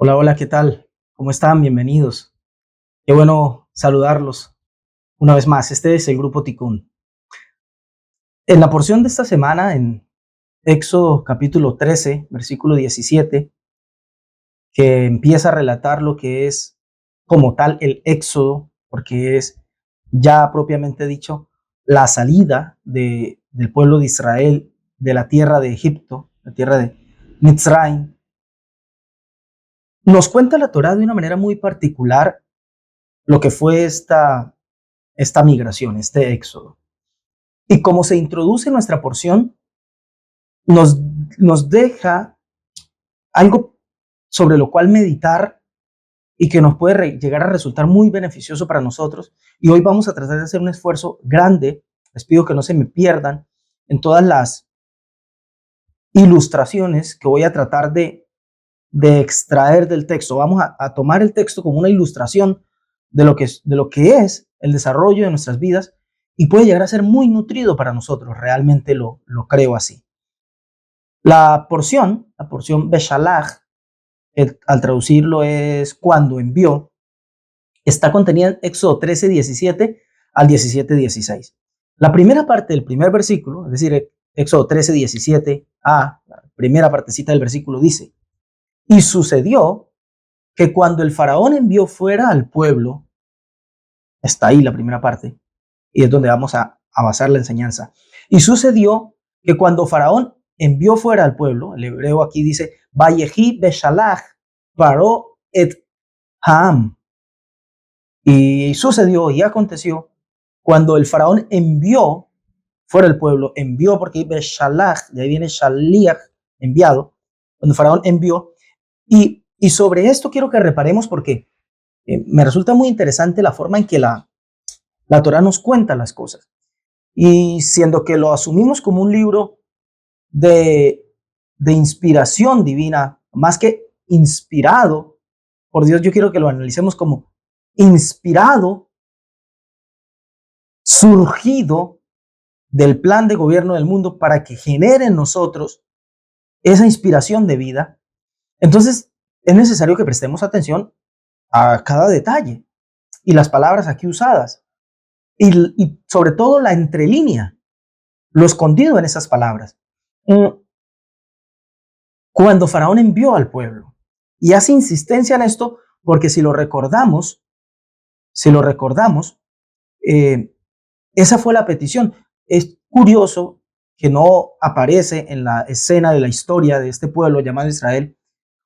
Hola, hola, ¿qué tal? ¿Cómo están? Bienvenidos. Qué bueno saludarlos una vez más. Este es el Grupo Ticún. En la porción de esta semana, en Éxodo capítulo 13, versículo 17, que empieza a relatar lo que es como tal el Éxodo, porque es ya propiamente dicho la salida del pueblo de Israel de la tierra de Egipto, la tierra de Mitzrayim. Nos cuenta la Torá de una manera muy particular lo que fue esta migración, este éxodo. Y como se introduce en nuestra porción, nos, nos deja algo sobre lo cual meditar y que nos puede llegar a resultar muy beneficioso para nosotros. Y hoy vamos a tratar de hacer un esfuerzo grande. Les pido que no se me pierdan en todas las ilustraciones que voy a tratar de extraer del texto. Vamos a tomar el texto como una ilustración de lo que es el desarrollo de nuestras vidas y puede llegar a ser muy nutrido para nosotros. Realmente lo creo así. La porción Beshalach, al traducirlo es cuando envió, está contenida en Éxodo 13, 17 al 17, 16. La primera parte del primer versículo, es decir, Éxodo 13, 17 a la primera partecita del versículo dice, y sucedió que cuando el faraón envió fuera al pueblo, está ahí la primera parte, y es donde vamos a basar la enseñanza. Y sucedió que cuando faraón envió fuera al pueblo, el hebreo aquí dice, Vayehi beshalach paró et Haam. Y sucedió y aconteció cuando el faraón envió fuera el pueblo, envió porque beshalach, de ahí viene shaliach, enviado, cuando el faraón envió. Y sobre esto quiero que reparemos porque me resulta muy interesante la forma en que la Torah nos cuenta las cosas. Y siendo que lo asumimos como un libro de, de inspiración divina, más que inspirado por Dios, yo quiero que lo analicemos como inspirado, surgido del plan de gobierno del mundo para que genere en nosotros esa inspiración de vida. Entonces, es necesario que prestemos atención a cada detalle y las palabras aquí usadas y sobre todo la entrelínea, lo escondido en esas palabras. Cuando Faraón envió al pueblo. Y hace insistencia en esto porque si lo recordamos, eh, esa fue la petición. Es curioso que no aparece en la escena de la historia de este pueblo llamado Israel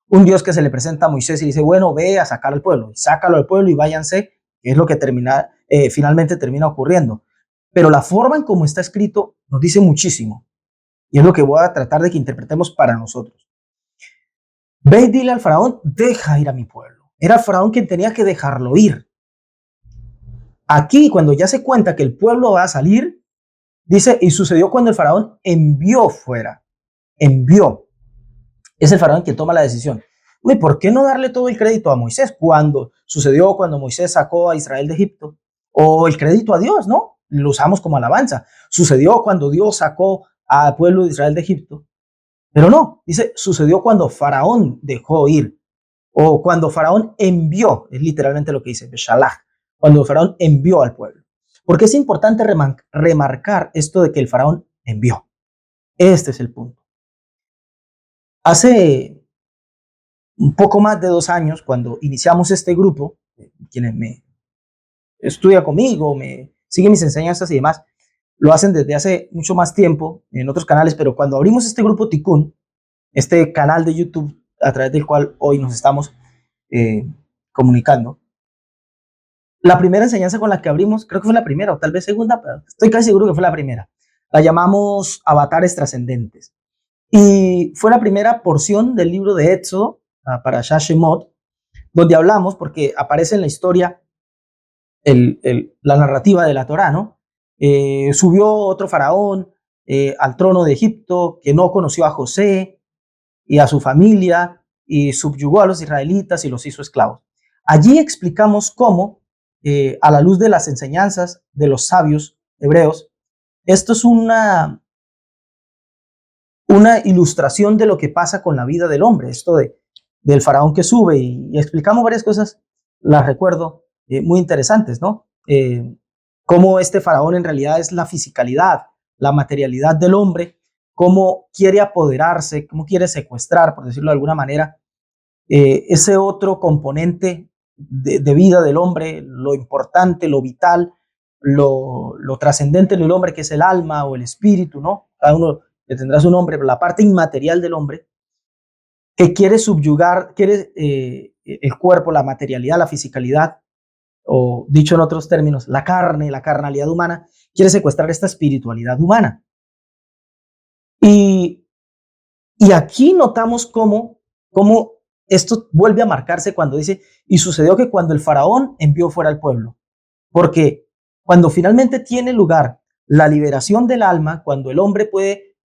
un Dios que se le presenta a Moisés y dice, bueno, ve a sacar al pueblo, y sácalo al pueblo y váyanse, que es lo que finalmente termina ocurriendo. Pero la forma en cómo está escrito nos dice muchísimo, y es lo que voy a tratar de que interpretemos para nosotros. Ve y dile al faraón, deja ir a mi pueblo. Era el faraón quien tenía que dejarlo ir. Aquí, cuando ya se cuenta que el pueblo va a salir, dice, y sucedió cuando el faraón envió fuera. Envió. Es el faraón quien toma la decisión. Uy, ¿por qué no darle todo el crédito a Moisés cuando sucedió cuando Moisés sacó a Israel de Egipto? O el crédito a Dios, ¿no? Lo usamos como alabanza. Sucedió cuando Dios sacó al pueblo de Israel de Egipto. Pero no, dice, sucedió cuando Faraón dejó ir. O cuando Faraón envió, es literalmente lo que dice, Beshalach, cuando Faraón envió al pueblo. Porque es importante remarcar esto de que el Faraón envió. Este es el punto. Hace un poco más de 2 años, cuando iniciamos este grupo, quienes me estudian conmigo, me siguen mis enseñanzas y demás, lo hacen desde hace mucho más tiempo en otros canales, pero cuando abrimos este grupo Tikkun, este canal de YouTube a través del cual hoy nos estamos eh, comunicando, la primera enseñanza con la que abrimos, creo que fue la primera o tal vez segunda, pero estoy casi seguro que fue la primera. La llamamos Avatares Trascendentes. Y fue la primera porción del libro de Éxodo, para Shashemot, donde hablamos, porque aparece en la historia la narrativa de la Torá, ¿no? Subió otro faraón al trono de Egipto que no conoció a José y a su familia y subyugó a los israelitas y los hizo esclavos. Allí explicamos cómo, a la luz de las enseñanzas de los sabios hebreos, esto es una ilustración de lo que pasa con la vida del hombre, esto del faraón que sube y explicamos varias cosas, las recuerdo, muy interesantes, ¿no? Cómo este faraón en realidad es la fisicalidad, la materialidad del hombre, cómo quiere apoderarse, cómo quiere secuestrar, por decirlo de alguna manera, ese otro componente de vida del hombre, lo importante, lo vital, lo trascendente del hombre, que es el alma o el espíritu, ¿no? Cada uno le tendrá su nombre, pero la parte inmaterial del hombre, que quiere subyugar, quiere el cuerpo, la materialidad, la fisicalidad, o dicho en otros términos, la carne, la carnalidad humana, quiere secuestrar esta espiritualidad humana. Y, y aquí notamos cómo esto vuelve a marcarse cuando dice, y sucedió que cuando el faraón envió fuera al pueblo, porque cuando finalmente tiene lugar la liberación del alma, cuando el hombre puede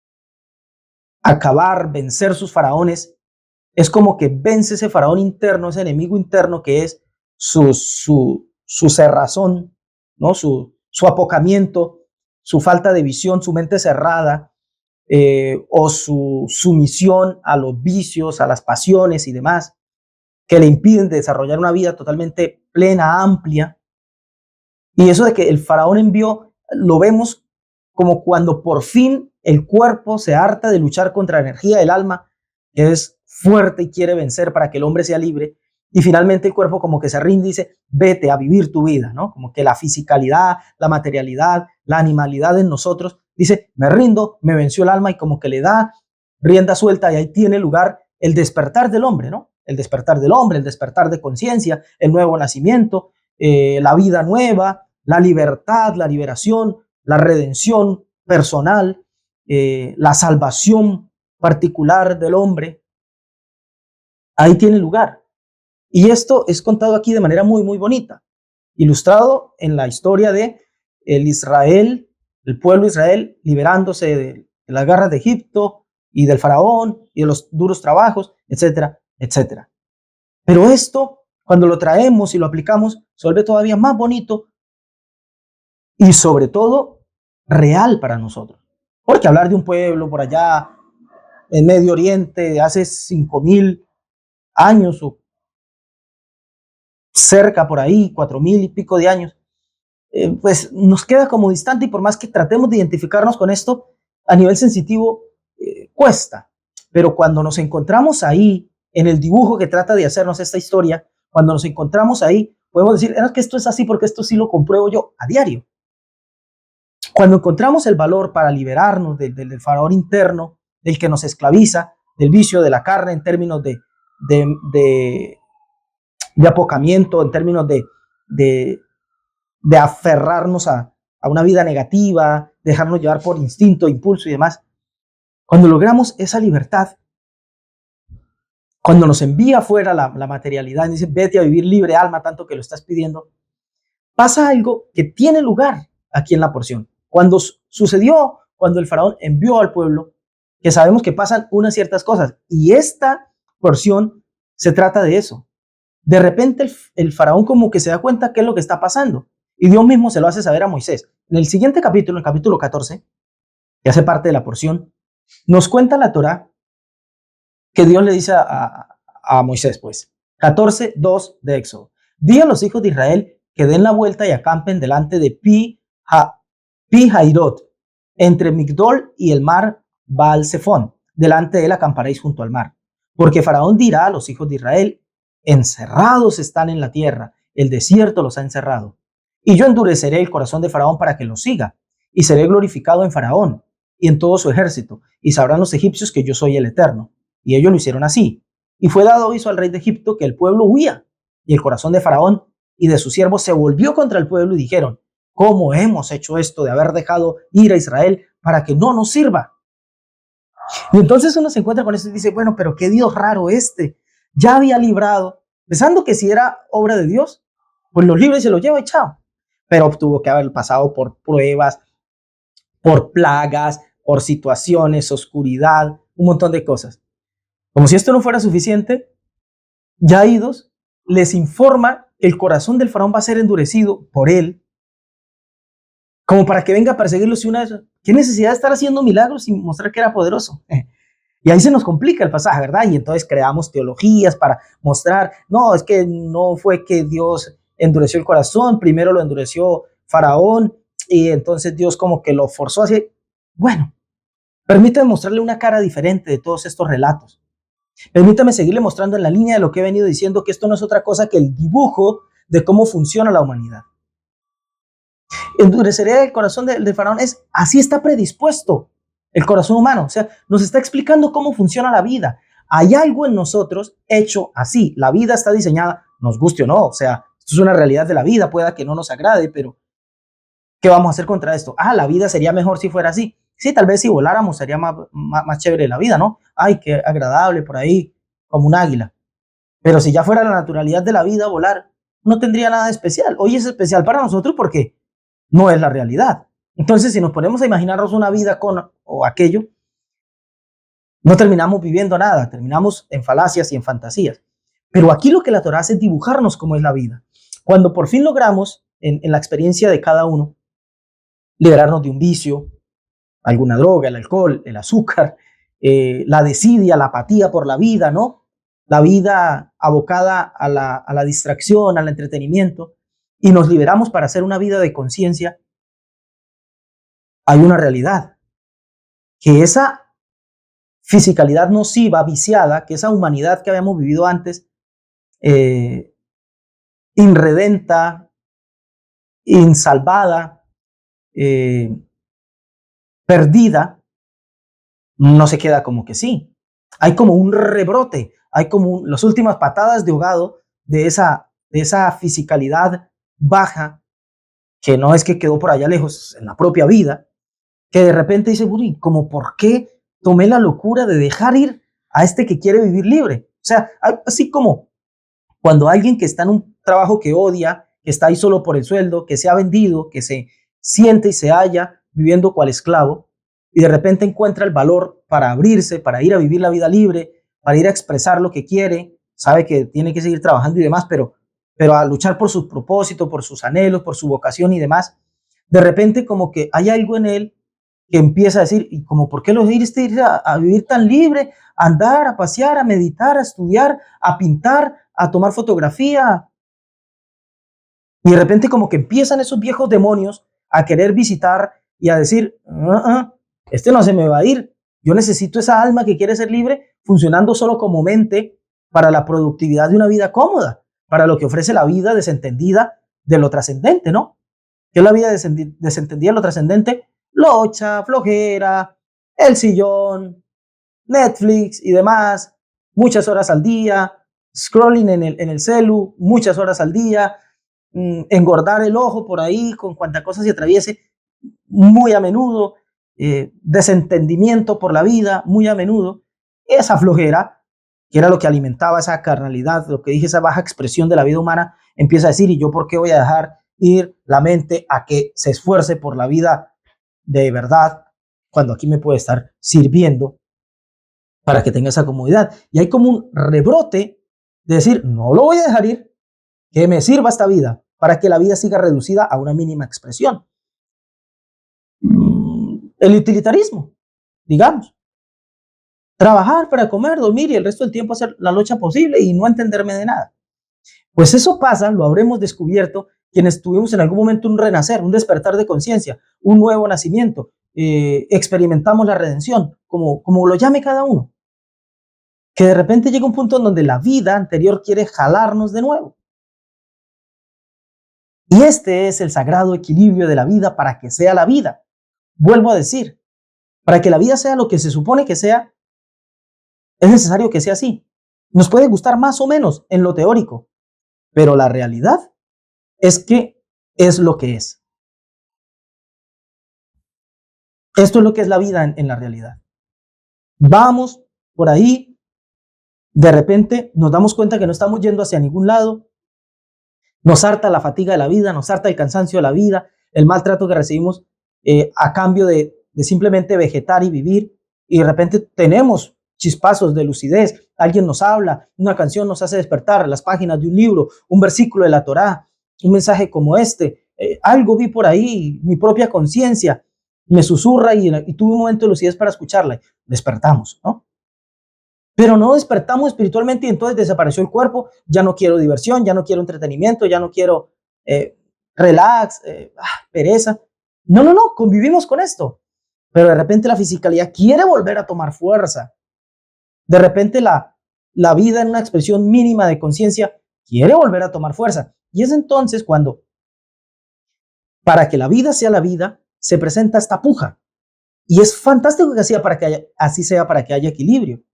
acabar, vencer sus faraones, es como que vence ese faraón interno, ese enemigo interno que es su cerrazón, ¿no? Su apocamiento, su falta de visión, su mente cerrada, o su sumisión a los vicios, a las pasiones y demás, que le impiden desarrollar una vida totalmente plena, amplia. Y eso de que el faraón envió, lo vemos como cuando por fin el cuerpo se harta de luchar contra la energía del alma, que es fuerte y quiere vencer para que el hombre sea libre. Y finalmente el cuerpo como que se rinde y dice, vete a vivir tu vida, ¿no? Como que la fisicalidad, la materialidad, la animalidad en nosotros dice, me rindo, me venció el alma y como que le da rienda suelta y ahí tiene lugar el despertar del hombre, ¿no? El despertar del hombre, el despertar de conciencia, el nuevo nacimiento, la vida nueva, la libertad, la liberación, la redención personal, la salvación particular del hombre, ahí tiene lugar. Y esto es contado aquí de manera muy, muy bonita, ilustrado en la historia de el Israel, el pueblo de Israel liberándose de las garras de Egipto y del faraón y de los duros trabajos, etcétera, etcétera. Pero esto, cuando lo traemos y lo aplicamos, se vuelve todavía más bonito y sobre todo real para nosotros. Porque hablar de un pueblo por allá en Medio Oriente de hace 5.000 años o cerca por ahí, 4.000 y pico de años, pues nos queda como distante y por más que tratemos de identificarnos con esto, a nivel sensitivo cuesta. Pero cuando nos encontramos ahí, en el dibujo que trata de hacernos esta historia, cuando nos encontramos ahí, podemos decir, es que esto es así porque esto sí lo compruebo yo a diario. Cuando encontramos el valor para liberarnos del faraón interno, del que nos esclaviza, del vicio de la carne en términos de apocamiento, en términos de aferrarnos a una vida negativa, dejarnos llevar por instinto, impulso y demás. Cuando logramos esa libertad, cuando nos envía fuera la materialidad y dice, vete a vivir libre, alma, tanto que lo estás pidiendo, pasa algo que tiene lugar aquí en la porción. Cuando sucedió, cuando el faraón envió al pueblo, que sabemos que pasan unas ciertas cosas, y esta porción se trata de eso. De repente el faraón como que se da cuenta qué es lo que está pasando, y Dios mismo se lo hace saber a Moisés. En el siguiente capítulo, el capítulo 14, que hace parte de la porción, nos cuenta la Torá que Dios le dice a Moisés, pues, 14:2 de Éxodo. Di a los hijos de Israel que den la vuelta y acampen delante de Pi-Hairot, entre Migdol y el mar Baal-Zephón. Delante de él acamparéis junto al mar. Porque Faraón dirá a los hijos de Israel, encerrados están en la tierra, el desierto los ha encerrado. Y yo endureceré el corazón de Faraón para que los siga, y seré glorificado en Faraón y en todo su ejército, y sabrán los egipcios que yo soy el Eterno. Y ellos lo hicieron así. Y fue dado aviso al rey de Egipto que el pueblo huía, y el corazón de Faraón y de sus siervos se volvió contra el pueblo y dijeron, ¿cómo hemos hecho esto de haber dejado ir a Israel para que no nos sirva? Y entonces uno se encuentra con esto y dice, bueno, pero qué Dios raro este. Ya había librado, pensando que si era obra de Dios, pues los libra y se los lleva y chao. Pero tuvo que haber pasado por pruebas, por plagas, por situaciones, oscuridad, un montón de cosas. Como si esto no fuera suficiente, ya idos, les informa que el corazón del faraón va a ser endurecido por él, como para que venga a perseguirlos y una vez. ¿Qué necesidad de estar haciendo milagros y mostrar que era poderoso? Y ahí se nos complica el pasaje, ¿verdad? Y entonces creamos teologías para mostrar, no, es que no fue que Dios endureció el corazón, primero lo endureció Faraón y entonces Dios como que lo forzó así. Bueno, permítame mostrarle una cara diferente de todos estos relatos. Permítame seguirle mostrando en la línea de lo que he venido diciendo, que esto no es otra cosa que el dibujo de cómo funciona la humanidad. Endureceré el corazón de Faraón, así está predispuesto el corazón humano. O sea, nos está explicando cómo funciona la vida. Hay algo en nosotros hecho así. La vida está diseñada, nos guste o no. O sea, esto es una realidad de la vida, pueda que no nos agrade, pero ¿qué vamos a hacer contra esto? La vida sería mejor si fuera así. Sí, tal vez si voláramos sería más chévere la vida, ¿no? Ay, qué agradable por ahí, como un águila. Pero si ya fuera la naturalidad de la vida volar, no tendría nada de especial. Hoy es especial para nosotros porque no es la realidad. Entonces, si nos ponemos a imaginarnos una vida con o aquello, no terminamos viviendo nada, terminamos en falacias y en fantasías. Pero aquí lo que la Torá hace es dibujarnos cómo es la vida. Cuando por fin logramos, en la experiencia de cada uno, liberarnos de un vicio, alguna droga, el alcohol, el azúcar, la desidia, la apatía por la vida, ¿no? La vida abocada a la distracción, al entretenimiento, y nos liberamos para hacer una vida de conciencia, hay una realidad, que esa fisicalidad nociva, viciada, que esa humanidad que habíamos vivido antes, eh, inredenta, insalvada, eh, perdida, no se queda como que sí. Hay como un rebrote, hay como las últimas patadas de ahogado de esa fisicalidad baja, que no es que quedó por allá lejos en la propia vida, que de repente dice, uy, como por qué tomé la locura de dejar ir a este que quiere vivir libre. O sea, así como cuando alguien que está en un trabajo que odia, que está ahí solo por el sueldo, que se ha vendido, que se siente y se halla viviendo cual esclavo, y de repente encuentra el valor para abrirse, para ir a vivir la vida libre, para ir a expresar lo que quiere, sabe que tiene que seguir trabajando y demás, pero a luchar por sus propósitos, por sus anhelos, por su vocación y demás, de repente como que hay algo en él que empieza a decir, ¿y como por qué los irse a vivir tan libre, a andar, a pasear, a meditar, a estudiar, a pintar, a tomar fotografía? Y de repente como que empiezan esos viejos demonios a querer visitar y a decir, este no se me va a ir. Yo necesito esa alma que quiere ser libre funcionando solo como mente para la productividad de una vida cómoda, para lo que ofrece la vida desentendida de lo trascendente, ¿no? ¿Qué es la vida desentendida de lo trascendente? Locha, flojera, el sillón, Netflix y demás, muchas horas al día, scrolling en el celu, muchas horas al día, engordar el ojo por ahí con cuanta cosa se atraviese, muy a menudo, desentendimiento por la vida, muy a menudo, esa flojera, que era lo que alimentaba esa carnalidad, lo que dije, esa baja expresión de la vida humana, empieza a decir, ¿y yo por qué voy a dejar ir la mente a que se esfuerce por la vida de verdad, cuando aquí me puede estar sirviendo para que tenga esa comodidad? Y hay como un rebrote de decir, no lo voy a dejar ir, que me sirva esta vida, para que la vida siga reducida a una mínima expresión. El utilitarismo, digamos. Trabajar para comer, dormir y el resto del tiempo hacer la lucha posible y no entenderme de nada. Pues eso pasa, lo habremos descubierto quienes tuvimos en algún momento un renacer, un despertar de conciencia, un nuevo nacimiento, experimentamos la redención, como lo llame cada uno, que de repente llega un punto en donde la vida anterior quiere jalarnos de nuevo. Y este es el sagrado equilibrio de la vida para que sea la vida. Vuelvo a decir, para que la vida sea lo que se supone que sea, es necesario que sea así. Nos puede gustar más o menos en lo teórico, pero la realidad es que es lo que es. Esto es lo que es la vida en la realidad. Vamos por ahí, de repente nos damos cuenta que no estamos yendo hacia ningún lado, nos harta la fatiga de la vida, nos harta el cansancio de la vida, el maltrato que recibimos a cambio de simplemente vegetar y vivir, y de repente tenemos chispazos de lucidez, alguien nos habla, una canción nos hace despertar, las páginas de un libro, un versículo de la Torá, un mensaje como este, algo vi por ahí, mi propia conciencia me susurra y tuve un momento de lucidez para escucharla, despertamos, ¿no? pero no despertamos espiritualmente y entonces desapareció el cuerpo, ya no quiero diversión, ya no quiero entretenimiento, ya no quiero relax, pereza. No, no, no, convivimos con esto, pero de repente la fisicalidad quiere volver a tomar fuerza. De repente la vida en una expresión mínima de conciencia quiere volver a tomar fuerza. Y es entonces cuando, para que la vida sea la vida, se presenta esta puja. Y es fantástico que así sea para que haya equilibrio.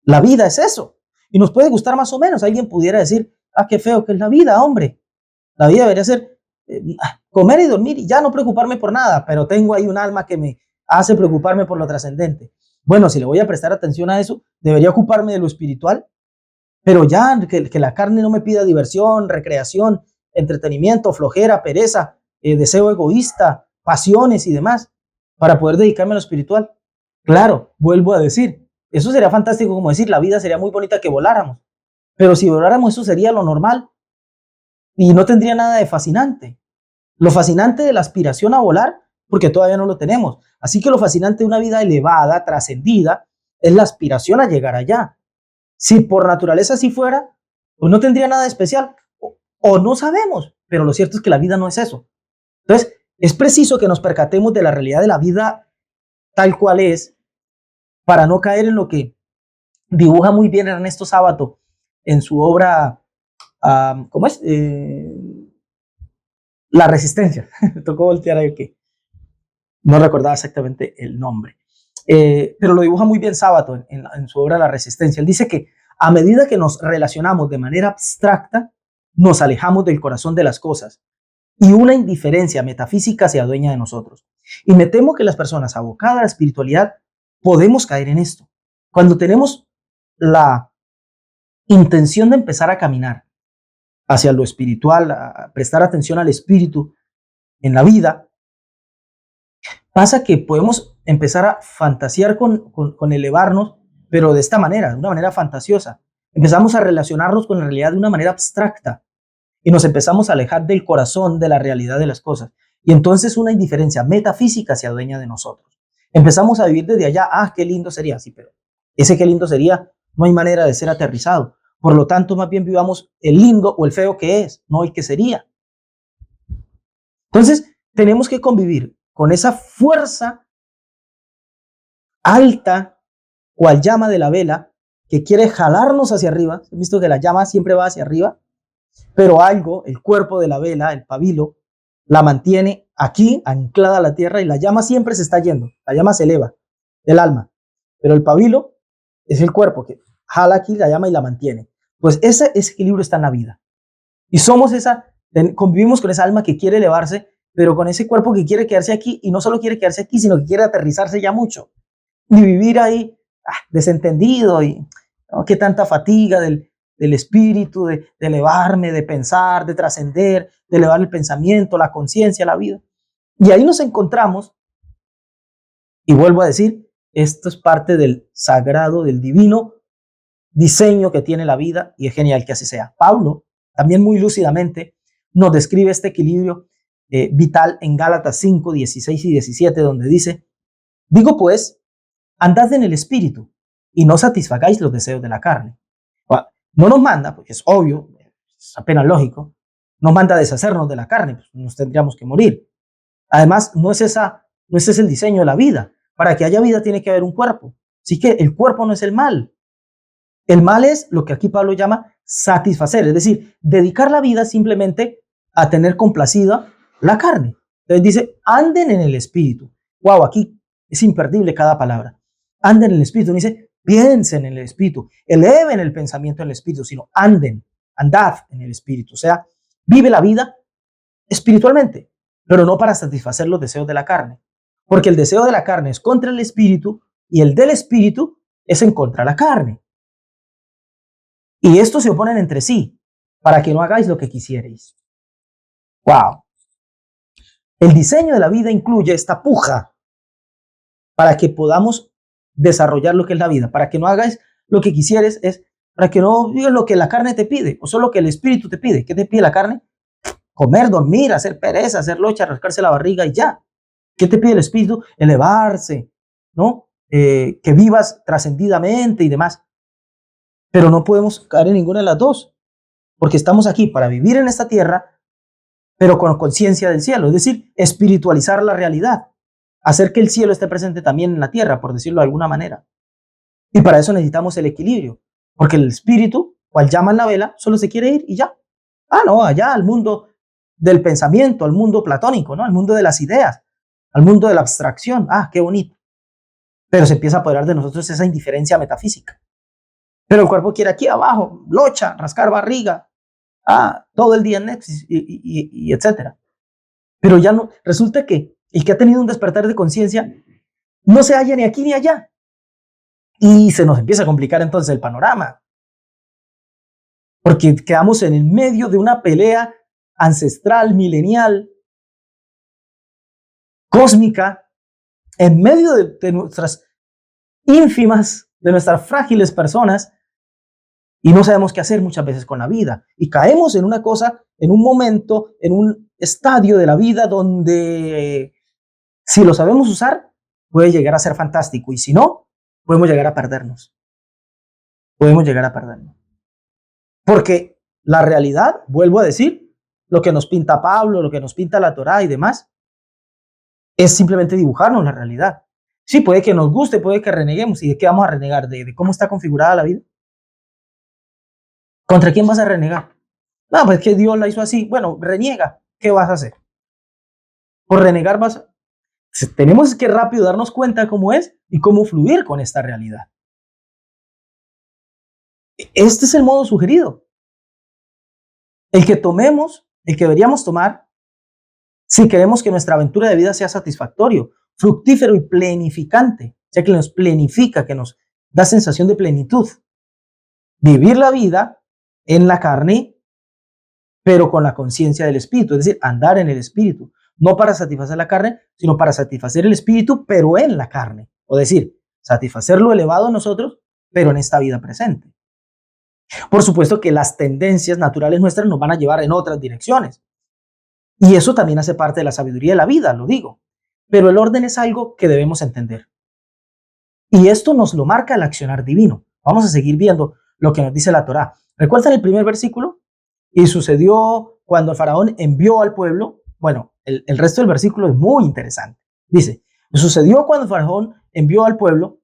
La vida es eso. Y nos puede gustar más o menos. Alguien pudiera decir, qué feo que es la vida, hombre. La vida debería ser comer y dormir y ya no preocuparme por nada, pero tengo ahí un alma que me hace preocuparme por lo trascendente. Bueno, si le voy a prestar atención a eso, debería ocuparme de lo espiritual, pero ya que la carne no me pida diversión, recreación, entretenimiento, flojera, pereza, deseo egoísta, pasiones y demás, para poder dedicarme a lo espiritual. Claro, vuelvo a decir, eso sería fantástico, como decir, la vida sería muy bonita que voláramos, pero si voláramos eso sería lo normal y no tendría nada de fascinante. Lo fascinante de la aspiración a volar, porque todavía no lo tenemos. Así que lo fascinante de una vida elevada, trascendida, es la aspiración a llegar allá. Si por naturaleza así fuera, pues no tendría nada de especial. O no sabemos, pero lo cierto es que la vida no es eso. Entonces, es preciso que nos percatemos de la realidad de la vida tal cual es, para no caer en lo que dibuja muy bien Ernesto Sábato en su obra, ¿cómo es? La Resistencia. Me tocó voltear ahí que no recordaba exactamente el nombre. Pero lo dibuja muy bien Sábato en su obra La Resistencia. Él dice que a medida que nos relacionamos de manera abstracta, nos alejamos del corazón de las cosas y una indiferencia metafísica se adueña de nosotros. Y me temo que las personas abocadas a la espiritualidad podemos caer en esto. Cuando tenemos la intención de empezar a caminar hacia lo espiritual, a prestar atención al espíritu en la vida, pasa que podemos empezar a fantasear con elevarnos, pero de esta manera, de una manera fantasiosa. Empezamos a relacionarnos con la realidad de una manera abstracta y nos empezamos a alejar del corazón, de la realidad de las cosas. Y entonces una indiferencia metafísica se adueña de nosotros. Empezamos a vivir desde allá, qué lindo sería, sí, pero ese qué lindo sería, no hay manera de ser aterrizado. Por lo tanto, más bien vivamos el lindo o el feo que es, no el que sería. Entonces, tenemos que convivir con esa fuerza alta, cual llama de la vela, que quiere jalarnos hacia arriba. ¿Han visto que la llama siempre va hacia arriba? Pero algo, el cuerpo de la vela, el pabilo, la mantiene aquí, anclada a la tierra, y la llama siempre se está yendo. La llama se eleva, el alma. Pero el pabilo es el cuerpo que jala aquí la llama y la mantiene. Pues ese equilibrio está en la vida. Y convivimos con esa alma que quiere elevarse, pero con ese cuerpo que quiere quedarse aquí, y no solo quiere quedarse aquí, sino que quiere aterrizarse ya mucho. Y vivir ahí desentendido y qué tanta fatiga del espíritu, de elevarme, de pensar, de trascender, de elevar el pensamiento, la conciencia, la vida. Y ahí nos encontramos, y vuelvo a decir, esto es parte del sagrado, del divino diseño que tiene la vida, y es genial que así sea. Pablo, también muy lúcidamente, nos describe este equilibrio vital en Gálatas 5, 16 y 17, donde dice, digo pues, andad en el espíritu y no satisfagáis los deseos de la carne. No nos manda, porque es obvio, es apenas lógico, nos manda a deshacernos de la carne, pues nos tendríamos que morir. Además, no es ese el diseño de la vida. Para que haya vida tiene que haber un cuerpo. Así que el cuerpo no es el mal. El mal es lo que aquí Pablo llama satisfacer, es decir, dedicar la vida simplemente a tener complacida la carne. Entonces dice, anden en el espíritu. Wow, aquí es imperdible cada palabra. Anden en el espíritu. No dice, piensen en el espíritu, eleven el pensamiento en el espíritu, sino andad en el espíritu. O sea, vive la vida espiritualmente, pero no para satisfacer los deseos de la carne. Porque el deseo de la carne es contra el espíritu y el del espíritu es en contra de la carne. Y estos se oponen entre sí para que no hagáis lo que quisierais. Wow. El diseño de la vida incluye esta puja para que podamos desarrollar lo que es la vida, para que no hagáis lo que quisieres, es para que no digas lo que la carne te pide, o solo lo que el espíritu te pide. ¿Qué te pide la carne? Comer, dormir, hacer pereza, hacer locha, rascarse la barriga y ya. ¿Qué te pide el espíritu? Elevarse, ¿no? que vivas trascendidamente y demás. Pero no podemos caer en ninguna de las dos, porque estamos aquí para vivir en esta tierra, pero con conciencia del cielo, es decir, espiritualizar la realidad, hacer que el cielo esté presente también en la tierra, por decirlo de alguna manera. Y para eso necesitamos el equilibrio, porque el espíritu, cual llaman la vela, solo se quiere ir y ya. Ah, no, allá al mundo del pensamiento, al mundo platónico, ¿no? Al mundo de las ideas, al mundo de la abstracción. Ah, qué bonito. Pero se empieza a apoderar de nosotros esa indiferencia metafísica. Pero el cuerpo quiere aquí abajo, locha, rascar barriga, todo el día en Netflix y etcétera. Pero ya no, resulta que el que ha tenido un despertar de conciencia no se halla ni aquí ni allá. Y se nos empieza a complicar entonces el panorama. Porque quedamos en el medio de una pelea ancestral, milenial, cósmica, en medio de nuestras ínfimas, de nuestras frágiles personas, y no sabemos qué hacer muchas veces con la vida. Y caemos en una cosa, en un momento, en un estadio de la vida donde, si lo sabemos usar, puede llegar a ser fantástico. Y si no, podemos llegar a perdernos. Podemos llegar a perdernos. Porque la realidad, vuelvo a decir, lo que nos pinta Pablo, lo que nos pinta la Torá y demás, es simplemente dibujarnos la realidad. Sí, puede que nos guste, puede que reneguemos. ¿Y de qué vamos a renegar? ¿De cómo está configurada la vida? ¿Contra quién vas a renegar? No, pues que Dios la hizo así. Bueno, reniega. ¿Qué vas a hacer? Por renegar vas a... Tenemos que rápido darnos cuenta cómo es y cómo fluir con esta realidad. Este es el modo sugerido. El que tomemos, el que deberíamos tomar, si queremos que nuestra aventura de vida sea satisfactorio, fructífero y plenificante, ya que nos plenifica, que nos da sensación de plenitud. Vivir la vida en la carne, pero con la conciencia del espíritu, es decir, andar en el espíritu, no para satisfacer la carne, sino para satisfacer el espíritu, pero en la carne, o decir, satisfacer lo elevado en nosotros, pero en esta vida presente. Por supuesto que las tendencias naturales nuestras nos van a llevar en otras direcciones, y eso también hace parte de la sabiduría de la vida, lo digo, pero el orden es algo que debemos entender. Y esto nos lo marca el accionar divino. Vamos a seguir viendo lo que nos dice la Torá. ¿Recuerdan el primer versículo? Y sucedió cuando el faraón envió al pueblo. Bueno, el resto del versículo es muy interesante. Dice, sucedió cuando el faraón envió al pueblo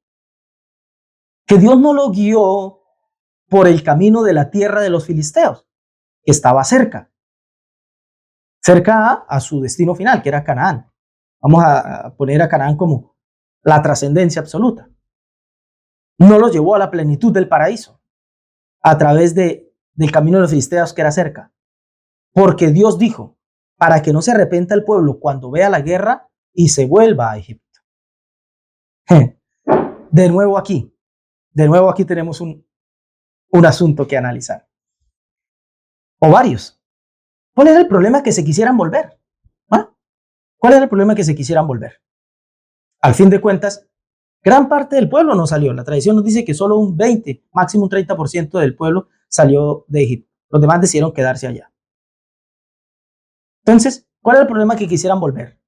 que Dios no lo guió por el camino de la tierra de los filisteos, que estaba cerca a su destino final, que era Canaán. Vamos a poner a Canaán como la trascendencia absoluta. No los llevó a la plenitud del paraíso a través del camino de los filisteos que era cerca. Porque Dios dijo, para que no se arrepienta el pueblo cuando vea la guerra y se vuelva a Egipto. De nuevo aquí tenemos un asunto que analizar. O varios. ¿Cuál era el problema? Que se quisieran volver. ¿Cuál era el problema? Que se quisieran volver. Al fin de cuentas, gran parte del pueblo no salió. La tradición nos dice que solo un 20, máximo un 30% del pueblo salió de Egipto. Los demás decidieron quedarse allá. Entonces, ¿cuál era el problema? Que quisieran volver.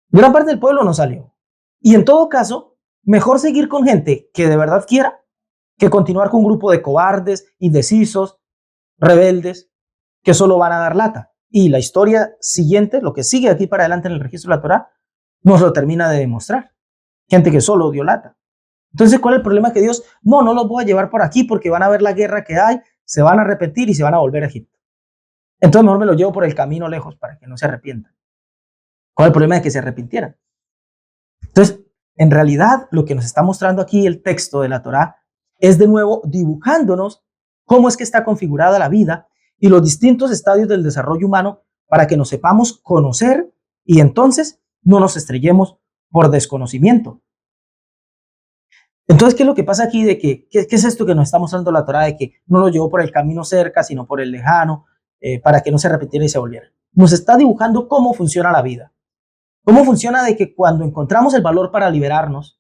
Gran parte del pueblo no salió. Y en todo caso, mejor seguir con gente que de verdad quiera que continuar con un grupo de cobardes, indecisos, rebeldes, que solo van a dar lata. Y la historia siguiente, lo que sigue aquí para adelante en el registro de la Torá, nos lo termina de demostrar. Gente que solo dio lata. Entonces, ¿cuál es el problema? Que Dios, no los voy a llevar por aquí porque van a ver la guerra que hay, se van a arrepentir y se van a volver a Egipto. Entonces, mejor me lo llevo por el camino lejos para que no se arrepientan. ¿Cuál es el problema? De que se arrepintieran. Entonces, en realidad, lo que nos está mostrando aquí el texto de la Torá es de nuevo dibujándonos cómo es que está configurada la vida y los distintos estadios del desarrollo humano para que nos sepamos conocer y entonces no nos estrellemos por desconocimiento. Entonces, ¿qué es lo que pasa aquí? ¿Qué es esto que nos está mostrando la Torá? De que no lo llevó por el camino cerca, sino por el lejano, para que no se arrepintiera y se volviera. Nos está dibujando cómo funciona la vida. Cómo funciona de que cuando encontramos el valor para liberarnos,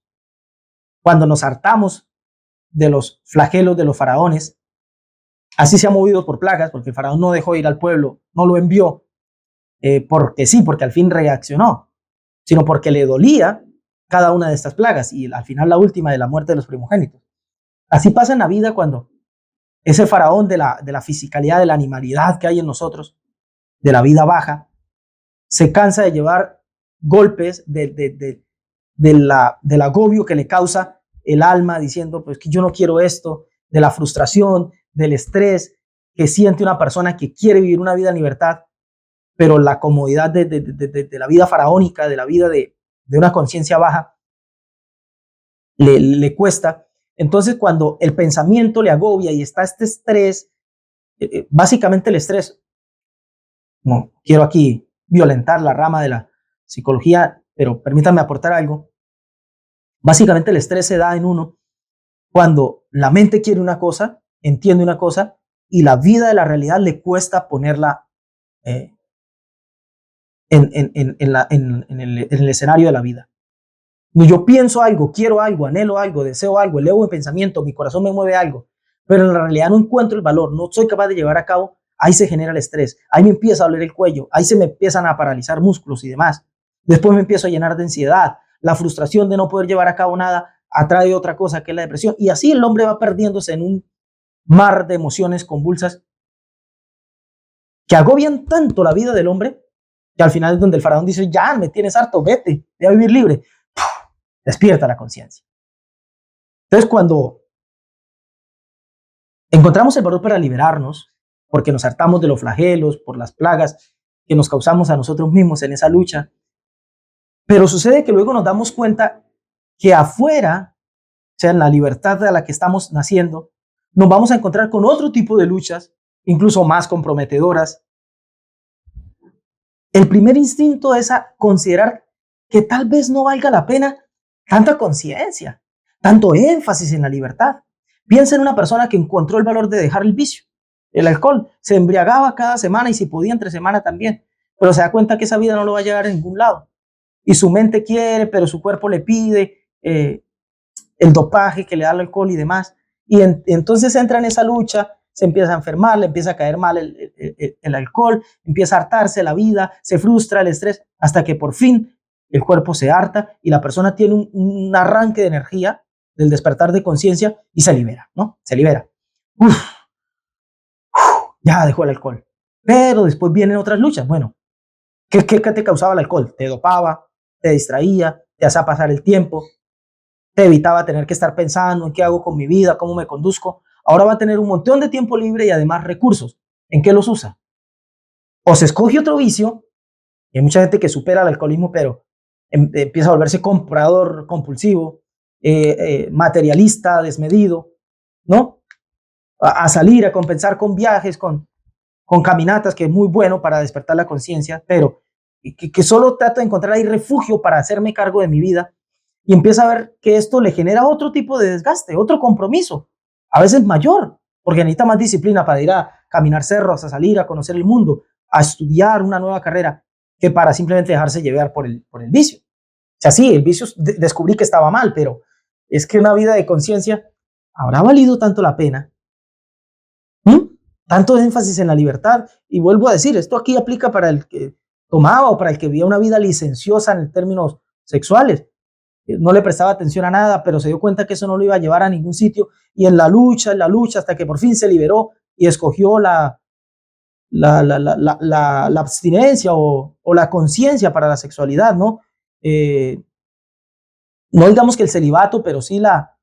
cuando nos hartamos de los flagelos de los faraones, así se ha movido por plagas, porque el faraón no dejó ir al pueblo, no lo envió, porque sí, porque al fin reaccionó, sino porque le dolía cada una de estas plagas y al final la última de la muerte de los primogénitos. Así pasa en la vida cuando ese faraón de la fisicalidad, de la animalidad que hay en nosotros, de la vida baja, se cansa de llevar golpes del agobio que le causa el alma diciendo, pues que yo no quiero esto, de la frustración, del estrés que siente una persona que quiere vivir una vida en libertad, pero la comodidad de la vida faraónica, de la vida de una conciencia baja, le cuesta. Entonces, cuando el pensamiento le agobia y está este estrés, básicamente el estrés, no quiero aquí violentar la rama de la psicología, pero permítanme aportar algo. Básicamente el estrés se da en uno cuando la mente quiere una cosa, entiende una cosa, y la vida de la realidad le cuesta ponerla eh, en el escenario de la vida. Yo pienso algo, quiero algo, anhelo algo, deseo algo, elevo mi pensamiento, mi corazón me mueve algo, pero en la realidad no encuentro el valor, no soy capaz de llevar a cabo, ahí se genera el estrés, ahí me empieza a doler el cuello, ahí se me empiezan a paralizar músculos y demás. Después me empiezo a llenar de ansiedad, la frustración de no poder llevar a cabo nada atrae otra cosa que es la depresión, y así el hombre va perdiéndose en un mar de emociones convulsas que agobian tanto la vida del hombre que al final es donde el faraón dice, ya me tienes harto, vete, voy a vivir libre. Despierta la conciencia. Entonces, cuando encontramos el valor para liberarnos, porque nos hartamos de los flagelos, por las plagas que nos causamos a nosotros mismos en esa lucha, pero sucede que luego nos damos cuenta que afuera, o sea, en la libertad a la que estamos naciendo, nos vamos a encontrar con otro tipo de luchas, incluso más comprometedoras. El primer instinto es a considerar que tal vez no valga la pena tanta conciencia, tanto énfasis en la libertad. Piensa en una persona que encontró el valor de dejar el vicio, el alcohol, se embriagaba cada semana y si podía entre semana también, pero se da cuenta que esa vida no lo va a llevar a ningún lado. Y su mente quiere, pero su cuerpo le pide el dopaje que le da el alcohol y demás. Y entonces entra en esa lucha, se empieza a enfermar, le empieza a caer mal el alcohol, empieza a hartarse la vida, se frustra, el estrés, hasta que por fin el cuerpo se harta y la persona tiene un arranque de energía del despertar de conciencia y se libera, ¿no? Se libera. Uf, ya dejó el alcohol. Pero después vienen otras luchas. Bueno, ¿qué te causaba el alcohol? Te dopaba, te distraía, te hacía pasar el tiempo, te evitaba tener que estar pensando en qué hago con mi vida, cómo me conduzco. Ahora va a tener un montón de tiempo libre y además recursos. ¿En qué los usa? O se escoge otro vicio, y hay mucha gente que supera el alcoholismo, pero empieza a volverse comprador compulsivo, materialista, desmedido, ¿no? A salir, a compensar con viajes, con caminatas, que es muy bueno para despertar la conciencia, pero que solo trata de encontrar ahí refugio para hacerme cargo de mi vida y empieza a ver que esto le genera otro tipo de desgaste, otro compromiso, a veces mayor, porque necesita más disciplina para ir a caminar cerros, a salir, a conocer el mundo, a estudiar una nueva carrera, que para simplemente dejarse llevar por el vicio. O sea, sí, el vicio descubrí que estaba mal, pero es que una vida de conciencia habrá valido tanto la pena. Tanto énfasis en la libertad. Y vuelvo a decir, esto aquí aplica para el que tomaba o para el que vivía una vida licenciosa en términos sexuales. No le prestaba atención a nada, pero se dio cuenta que eso no lo iba a llevar a ningún sitio. Y en la lucha, hasta que por fin se liberó y escogió la abstinencia o la conciencia para la sexualidad, ¿no? No digamos que el celibato, pero sí la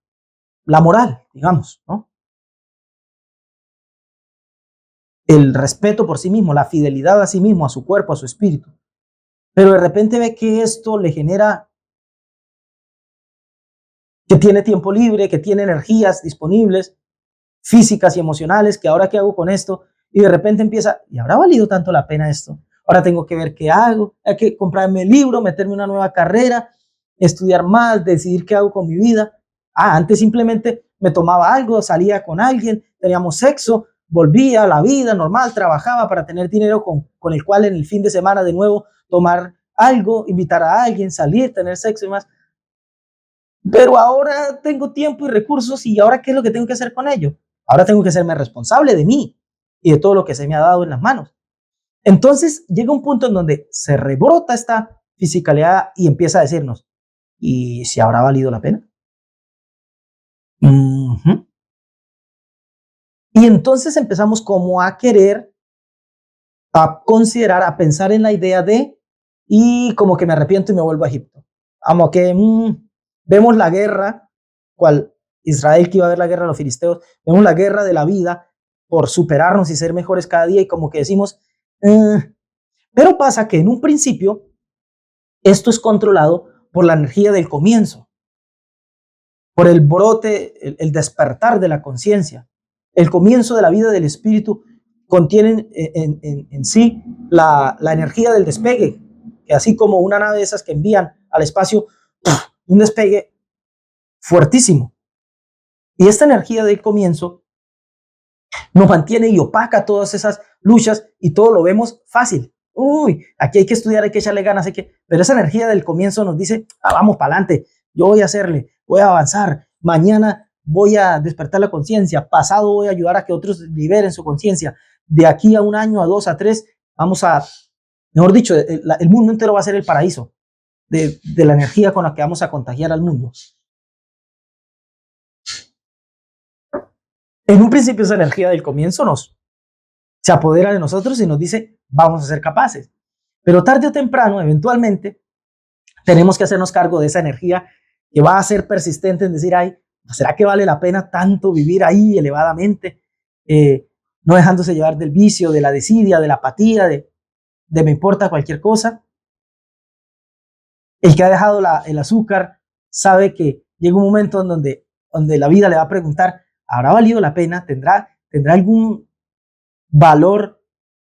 moral, digamos, ¿no? El respeto por sí mismo, la fidelidad a sí mismo, a su cuerpo, a su espíritu. Pero de repente ve que esto le genera que tiene tiempo libre, que tiene energías disponibles, físicas y emocionales, que ahora qué hago con esto, y de repente empieza, ¿y habrá valido tanto la pena esto? Ahora tengo que ver qué hago, hay que comprarme el libro, meterme en una nueva carrera, estudiar más, decidir qué hago con mi vida. Antes simplemente me tomaba algo, salía con alguien, teníamos sexo, volvía a la vida normal, trabajaba para tener dinero con el cual en el fin de semana de nuevo tomar algo, invitar a alguien, salir, tener sexo y más. Pero ahora tengo tiempo y recursos y ahora ¿qué es lo que tengo que hacer con ello? Ahora tengo que serme responsable de mí y de todo lo que se me ha dado en las manos. Entonces llega un punto en donde se rebrota esta fisicalidad y empieza a decirnos, y si habrá valido la pena. Ujú. Y entonces empezamos como a querer, a considerar, a pensar en la idea de, y como que me arrepiento y me vuelvo a Egipto. Como que vemos la guerra, cual Israel que iba a ver la guerra de los filisteos, vemos la guerra de la vida por superarnos y ser mejores cada día y como que decimos, pero pasa que en un principio esto es controlado por la energía del comienzo, por el brote, el despertar de la conciencia. El comienzo de la vida del espíritu contiene en sí la energía del despegue, que así como una nave de esas que envían al espacio, un despegue fuertísimo. Y esta energía del comienzo nos mantiene y opaca todas esas luchas y todo lo vemos fácil. Uy, aquí hay que estudiar, hay que echarle ganas, pero esa energía del comienzo nos dice, vamos para adelante, yo voy a hacerle, voy a avanzar, mañana voy a despertar la conciencia, pasado voy a ayudar a que otros liberen su conciencia, de aquí a un año, a 2, a 3, vamos a, mejor dicho, el mundo entero va a ser el paraíso de la energía con la que vamos a contagiar al mundo. En un principio esa energía del comienzo se apodera de nosotros y nos dice, vamos a ser capaces. Pero tarde o temprano, eventualmente, tenemos que hacernos cargo de esa energía que va a ser persistente en decir, ay, ¿será que vale la pena tanto vivir ahí elevadamente? No dejándose llevar del vicio, de la desidia, de la apatía, de me importa cualquier cosa. El que ha dejado el azúcar sabe que llega un momento en donde la vida le va a preguntar, ¿habrá valido la pena? ¿Tendrá algún valor,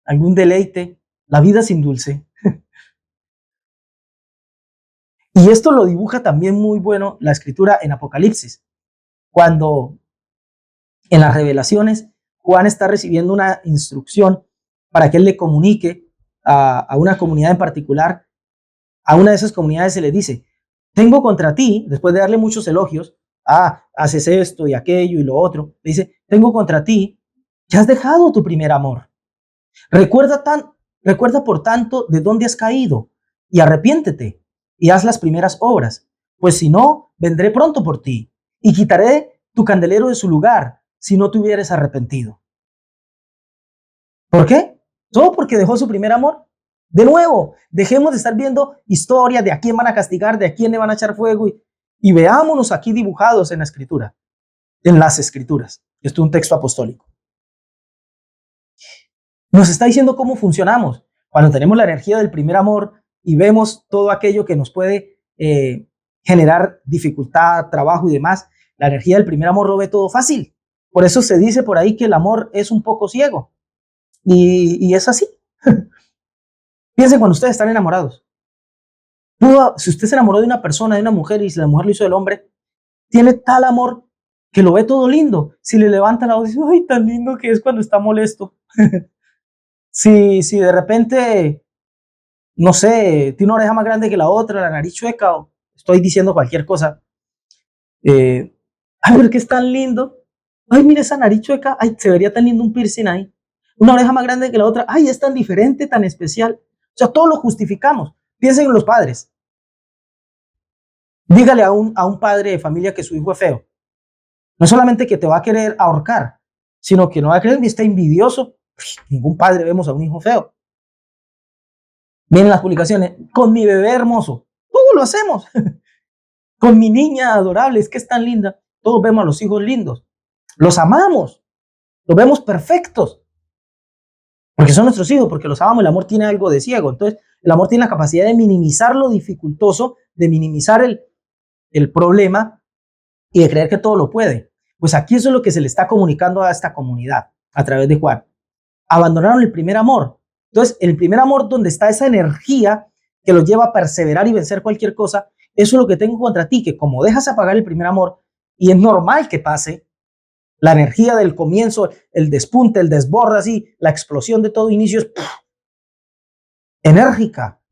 algún deleite? La vida sin dulce. Y esto lo dibuja también muy bueno la escritura en Apocalipsis, cuando en las revelaciones Juan está recibiendo una instrucción para que él le comunique a una comunidad en particular. A una de esas comunidades se le dice, tengo contra ti, después de darle muchos elogios, haces esto y aquello y lo otro, le dice, tengo contra ti que has dejado tu primer amor. Recuerda por tanto de dónde has caído y arrepiéntete y haz las primeras obras, pues si no, vendré pronto por ti y quitaré tu candelero de su lugar si no te hubieres arrepentido. ¿Por qué? Todo porque dejó su primer amor. De nuevo, dejemos de estar viendo historias de a quién van a castigar, de a quién le van a echar fuego y veámonos aquí dibujados en la escritura, en las escrituras. Esto es un texto apostólico. Nos está diciendo cómo funcionamos. Cuando tenemos la energía del primer amor y vemos todo aquello que nos puede generar dificultad, trabajo y demás, la energía del primer amor lo ve todo fácil. Por eso se dice por ahí que el amor es un poco ciego. Y es así. Piensen cuando ustedes están enamorados. Si usted se enamoró de una persona, de una mujer, y si la mujer lo hizo del hombre, tiene tal amor que lo ve todo lindo. Si le levanta la voz y dice, ay, tan lindo que es cuando está molesto. Si de repente, no sé, tiene una oreja más grande que la otra, la nariz chueca, o estoy diciendo cualquier cosa. Ay, pero que es tan lindo. Ay, mira esa nariz chueca. Ay, se vería tan lindo un piercing ahí. Una oreja más grande que la otra. Ay, es tan diferente, tan especial. O sea, todo lo justificamos. Piensen en los padres. Dígale a un padre de familia que su hijo es feo. No solamente que te va a querer ahorcar, sino que no va a creer que está envidioso. Ningún padre vemos a un hijo feo. Vienen las publicaciones, con mi bebé hermoso. Todo lo hacemos. Con mi niña adorable, es que es tan linda. Todos vemos a los hijos lindos. Los amamos. Los vemos perfectos. Porque son nuestros hijos, porque los amamos. El amor tiene algo de ciego. Entonces, el amor tiene la capacidad de minimizar lo dificultoso, de minimizar el problema y de creer que todo lo puede. Pues aquí eso es lo que se le está comunicando a esta comunidad a través de Juan. Abandonaron el primer amor. Entonces, el primer amor donde está esa energía que los lleva a perseverar y vencer cualquier cosa, eso es lo que tengo contra ti, que como dejas apagar el primer amor, y es normal que pase, la energía del comienzo, el despunte, el desborde así, la explosión de todo inicio es enérgica,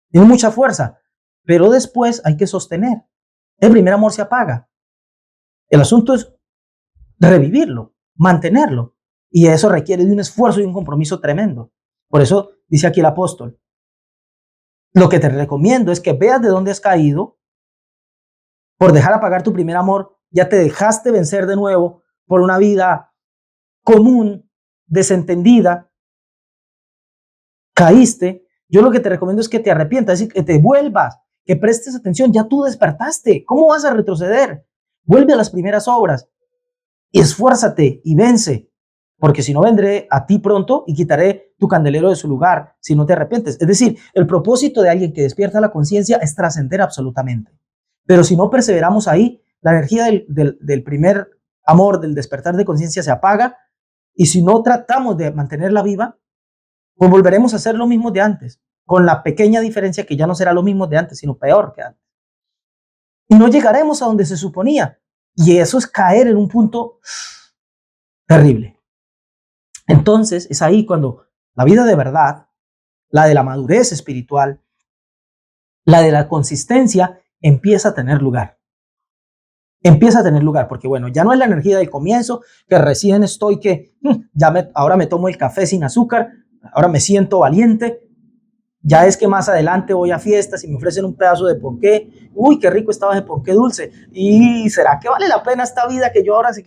tiene mucha fuerza, pero después hay que sostener. El primer amor se apaga. El asunto es revivirlo, mantenerlo. Y eso requiere de un esfuerzo y un compromiso tremendo. Por eso dice aquí el apóstol, lo que te recomiendo es que veas de dónde has caído por dejar apagar tu primer amor, ya te dejaste vencer de nuevo por una vida común, desentendida, caíste. Yo lo que te recomiendo es que te arrepientas, es decir, que te vuelvas, que prestes atención. Ya tú despertaste. ¿Cómo vas a retroceder? Vuelve a las primeras obras y esfuérzate y vence, porque si no vendré a ti pronto y quitaré tu candelero de su lugar si no te arrepientes. Es decir, el propósito de alguien que despierta la conciencia es trascender absolutamente. Pero si no perseveramos ahí, la energía del primer amor, del despertar de conciencia se apaga, y si no tratamos de mantenerla viva, pues volveremos a hacer lo mismo de antes, con la pequeña diferencia que ya no será lo mismo de antes, sino peor que antes. Y no llegaremos a donde se suponía. Y eso es caer en un punto terrible. Entonces es ahí cuando la vida de verdad, la de la madurez espiritual, la de la consistencia, empieza a tener lugar. Empieza a tener lugar, porque bueno, ya no es la energía del comienzo, que recién estoy que ahora me tomo el café sin azúcar, ahora me siento valiente. Ya es que más adelante voy a fiestas y me ofrecen un pedazo de ponqué. Uy, qué rico estaba ese ponqué dulce. ¿Y será que vale la pena esta vida que yo ahora sí?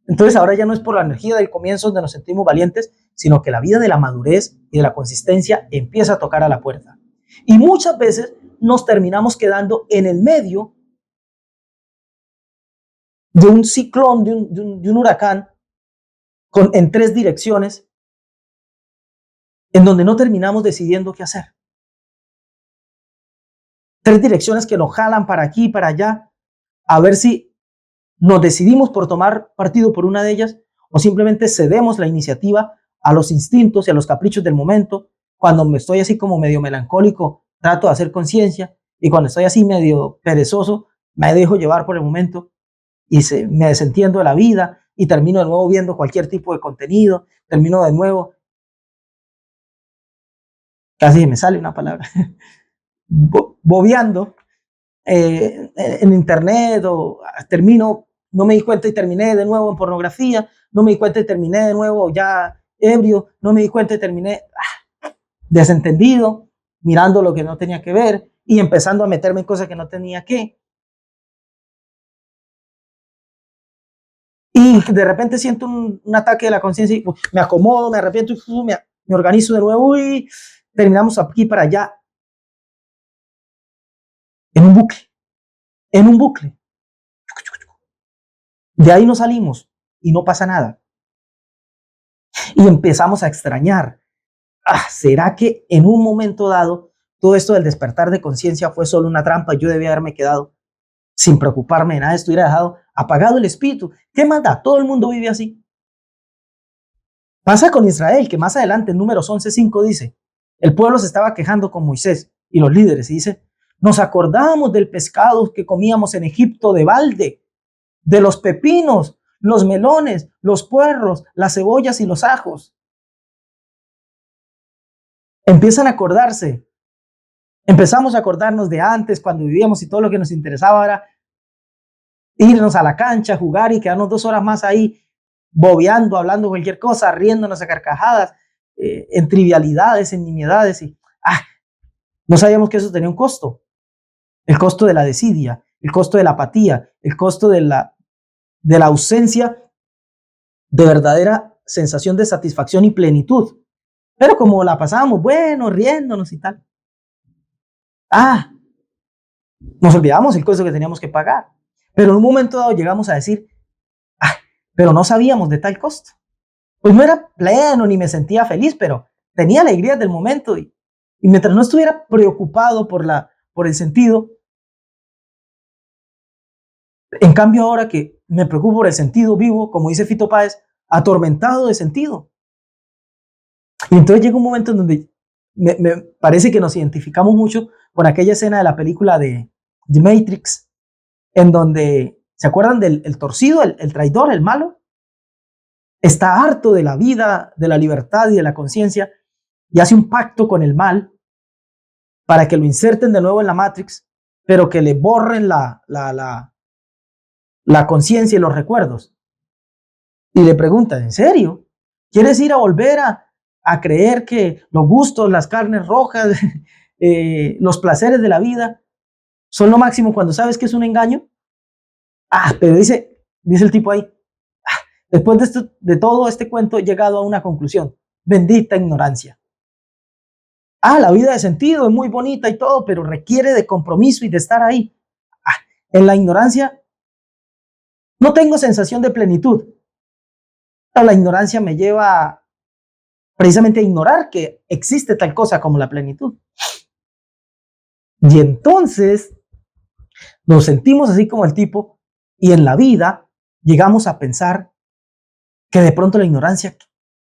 Entonces ahora ya no es por la energía del comienzo donde nos sentimos valientes, sino que la vida de la madurez y de la consistencia empieza a tocar a la puerta. Y muchas veces nos terminamos quedando en el medio de un ciclón, de un huracán, en tres direcciones, en donde no terminamos decidiendo qué hacer. Tres direcciones que nos jalan para aquí y para allá, a ver si nos decidimos por tomar partido por una de ellas o simplemente cedemos la iniciativa a los instintos y a los caprichos del momento. Cuando me estoy así como medio melancólico, trato de hacer conciencia, y cuando estoy así medio perezoso, me dejo llevar por el momento y me desentiendo de la vida y termino de nuevo viendo cualquier tipo de contenido, termino de nuevo, casi me sale una palabra, bobeando en internet, o termino, no me di cuenta y terminé de nuevo en pornografía, no me di cuenta y terminé de nuevo ya ebrio, no me di cuenta y terminé desentendido, mirando lo que no tenía que ver y empezando a meterme en cosas que no tenía que. Y de repente siento un ataque de la conciencia y me acomodo, me arrepiento y me organizo de nuevo y terminamos aquí para allá en un bucle, en un bucle. De ahí no salimos y no pasa nada. Y empezamos a extrañar. ¿Será que en un momento dado todo esto del despertar de conciencia fue solo una trampa y yo debía haberme quedado sin preocuparme de nada, estuviera dejado apagado el espíritu? ¿Qué más da? Todo el mundo vive así. Pasa con Israel, que más adelante en Números 11:5 dice, el pueblo se estaba quejando con Moisés y los líderes y dice, nos acordamos del pescado que comíamos en Egipto de balde, de los pepinos, los melones, los puerros, las cebollas y los ajos. Empiezan a acordarse. Empezamos a acordarnos de antes, cuando vivíamos, y todo lo que nos interesaba era irnos a la cancha, jugar y quedarnos 2 horas más ahí, bobeando, hablando cualquier cosa, riéndonos a carcajadas, en trivialidades, en nimiedades. Y no sabíamos que eso tenía un costo. El costo de la desidia, el costo de la apatía, el costo de la ausencia de verdadera sensación de satisfacción y plenitud. Pero como la pasábamos, bueno, riéndonos y tal, nos olvidamos el costo que teníamos que pagar. Pero en un momento dado llegamos a decir, pero no sabíamos de tal costo. Pues no era pleno ni me sentía feliz, pero tenía alegrías del momento, y mientras no estuviera preocupado por el sentido, en cambio ahora que me preocupo por el sentido, vivo, como dice Fito Páez, atormentado de sentido. Y entonces llega un momento en donde me parece que nos identificamos mucho con aquella escena de la película de Matrix, en donde, ¿se acuerdan del torcido, el traidor, el malo? Está harto de la vida, de la libertad y de la conciencia, y hace un pacto con el mal para que lo inserten de nuevo en la Matrix, pero que le borren la conciencia y los recuerdos. Y le preguntan, ¿en serio? ¿Quieres ir a volver a creer que los gustos, las carnes rojas, los placeres de la vida son lo máximo cuando sabes que es un engaño. Pero dice el tipo ahí, después de todo este cuento he llegado a una conclusión. Bendita ignorancia. La vida de sentido es muy bonita y todo, pero requiere de compromiso y de estar ahí. En la ignorancia no tengo sensación de plenitud. Pero la ignorancia me lleva precisamente a ignorar que existe tal cosa como la plenitud. Y entonces nos sentimos así como el tipo, y en la vida llegamos a pensar que de pronto la ignorancia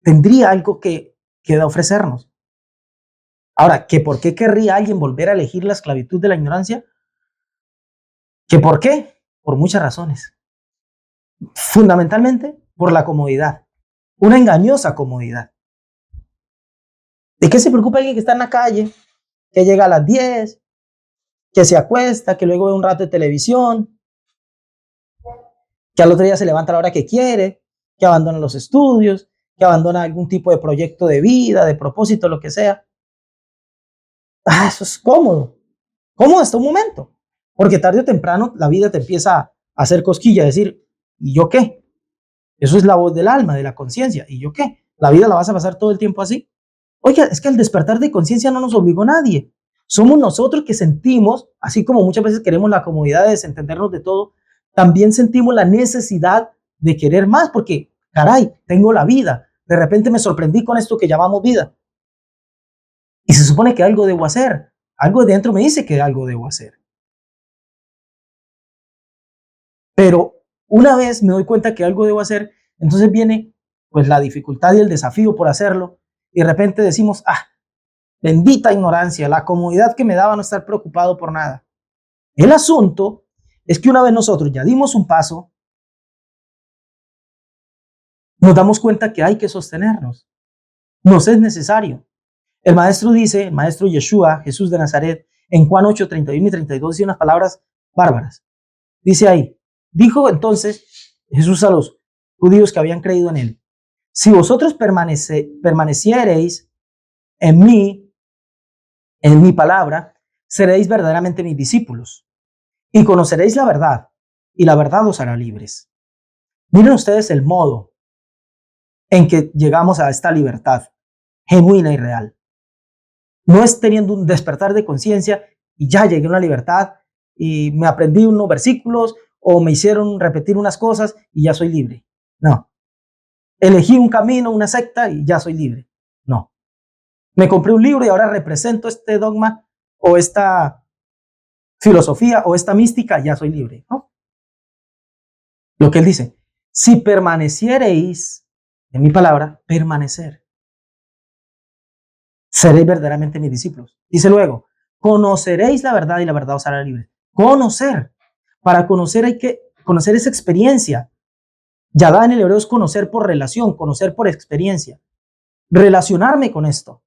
tendría algo que ofrecernos. Ahora, ¿que por qué querría alguien volver a elegir la esclavitud de la ignorancia? ¿Que por qué? Por muchas razones. Fundamentalmente por la comodidad, una engañosa comodidad. ¿De qué se preocupa alguien que está en la calle, que llega a las 10, que se acuesta, que luego ve un rato de televisión, que al otro día se levanta a la hora que quiere, que abandona los estudios, que abandona algún tipo de proyecto de vida, de propósito, lo que sea? Eso es cómodo. Cómodo hasta un momento. Porque tarde o temprano la vida te empieza a hacer cosquilla, a decir, ¿y yo qué? Eso es la voz del alma, de la conciencia. ¿Y yo qué? ¿La vida la vas a pasar todo el tiempo así? Oiga, es que el despertar de conciencia no nos obligó a nadie. Somos nosotros que sentimos, así como muchas veces queremos la comodidad de desentendernos de todo, también sentimos la necesidad de querer más, porque, caray, tengo la vida. De repente me sorprendí con esto que llamamos vida. Y se supone que algo debo hacer. Algo de dentro me dice que algo debo hacer. Pero una vez me doy cuenta que algo debo hacer, entonces viene pues la dificultad y el desafío por hacerlo. Y de repente decimos, bendita ignorancia, la comodidad que me daba no estar preocupado por nada. El asunto es que una vez nosotros ya dimos un paso, nos damos cuenta que hay que sostenernos. Nos es necesario. El maestro dice, el maestro Yeshua, Jesús de Nazaret, en Juan 8, 31 y 32, dice unas palabras bárbaras. Dice ahí, dijo entonces Jesús a los judíos que habían creído en él, si vosotros permaneciereis en mi palabra, seréis verdaderamente mis discípulos y conoceréis la verdad, y la verdad os hará libres. Miren ustedes el modo en que llegamos a esta libertad genuina y real. No es teniendo un despertar de conciencia y ya llegué a una libertad y me aprendí unos versículos o me hicieron repetir unas cosas y ya soy libre. No. Elegí un camino, una secta y ya soy libre. No. Me compré un libro y ahora represento este dogma o esta filosofía o esta mística, ya soy libre. No. Lo que él dice, si permaneciereis en mi palabra, permanecer, seréis verdaderamente mis discípulos. Dice luego, conoceréis la verdad y la verdad os hará libre. Conocer. Para conocer hay que conocer esa experiencia. Yadá en el hebreo es conocer por relación, conocer por experiencia. Relacionarme con esto.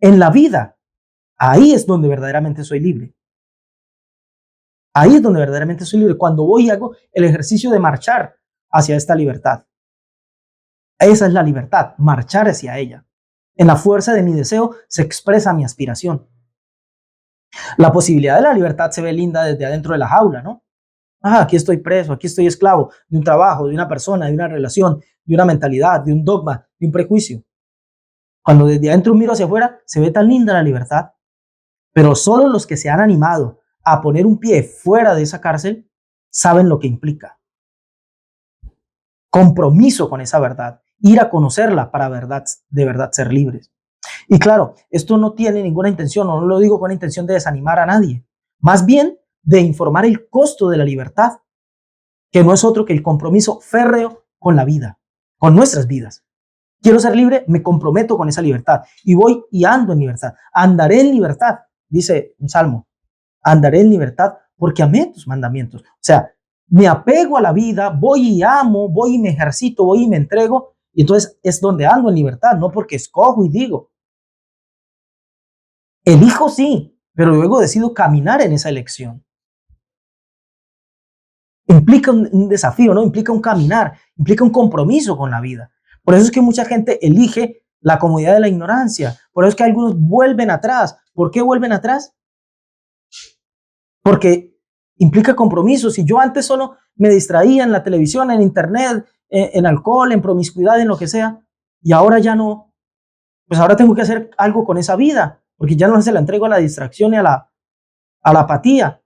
En la vida, ahí es donde verdaderamente soy libre. Ahí es donde verdaderamente soy libre. Cuando voy y hago el ejercicio de marchar hacia esta libertad. Esa es la libertad, marchar hacia ella. En la fuerza de mi deseo se expresa mi aspiración. La posibilidad de la libertad se ve linda desde adentro de la jaula, ¿no? Aquí estoy preso, aquí estoy esclavo de un trabajo, de una persona, de una relación, de una mentalidad, de un dogma, de un prejuicio. Cuando desde adentro miro hacia afuera, se ve tan linda la libertad. Pero solo los que se han animado a poner un pie fuera de esa cárcel saben lo que implica. Compromiso con esa verdad, ir a conocerla para de verdad ser libres. Y claro, esto no tiene ninguna intención, no lo digo con la intención de desanimar a nadie, más bien de informar el costo de la libertad, que no es otro que el compromiso férreo con la vida, con nuestras vidas. Quiero ser libre, me comprometo con esa libertad y voy y ando en libertad. Andaré en libertad, dice un salmo. Andaré en libertad porque amé tus mandamientos. O sea, me apego a la vida, voy y amo, voy y me ejercito, voy y me entrego. Y entonces es donde ando en libertad, no porque escojo y digo. Elijo sí, pero luego decido caminar en esa elección. Implica un desafío, ¿no? Implica un caminar, implica un compromiso con la vida. Por eso es que mucha gente elige la comodidad de la ignorancia. Por eso es que algunos vuelven atrás. ¿Por qué vuelven atrás? porque implica compromisos. Y yo antes solo me distraía en la televisión, en internet, en alcohol, en promiscuidad, en lo que sea, y ahora ya no, pues ahora tengo que hacer algo con esa vida, porque ya no se la entrego a la distracción y a la apatía.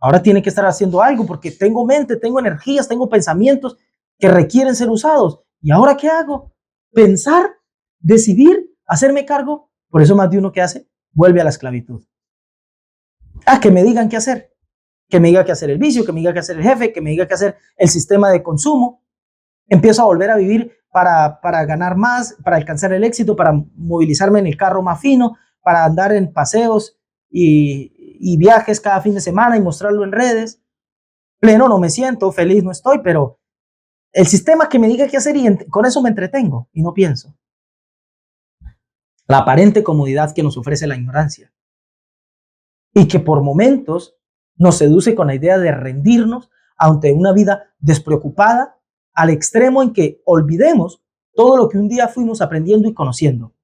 Ahora tiene que estar haciendo algo porque tengo mente, tengo energías, tengo pensamientos que requieren ser usados. ¿Y ahora qué hago? Pensar, decidir, hacerme cargo. Por eso más de uno que hace, vuelve a la esclavitud. Que me digan qué hacer. Que me diga qué hacer el vicio, que me diga qué hacer el jefe, que me diga qué hacer el sistema de consumo. Empiezo a volver a vivir para ganar más, para alcanzar el éxito, para movilizarme en el carro más fino, para andar en paseos y viajes cada fin de semana y mostrarlo en redes. Pleno no me siento, feliz no estoy, pero el sistema que me diga qué hacer y con eso me entretengo y no pienso. La aparente comodidad que nos ofrece la ignorancia y que por momentos nos seduce con la idea de rendirnos ante una vida despreocupada al extremo en que olvidemos todo lo que un día fuimos aprendiendo y conociendo.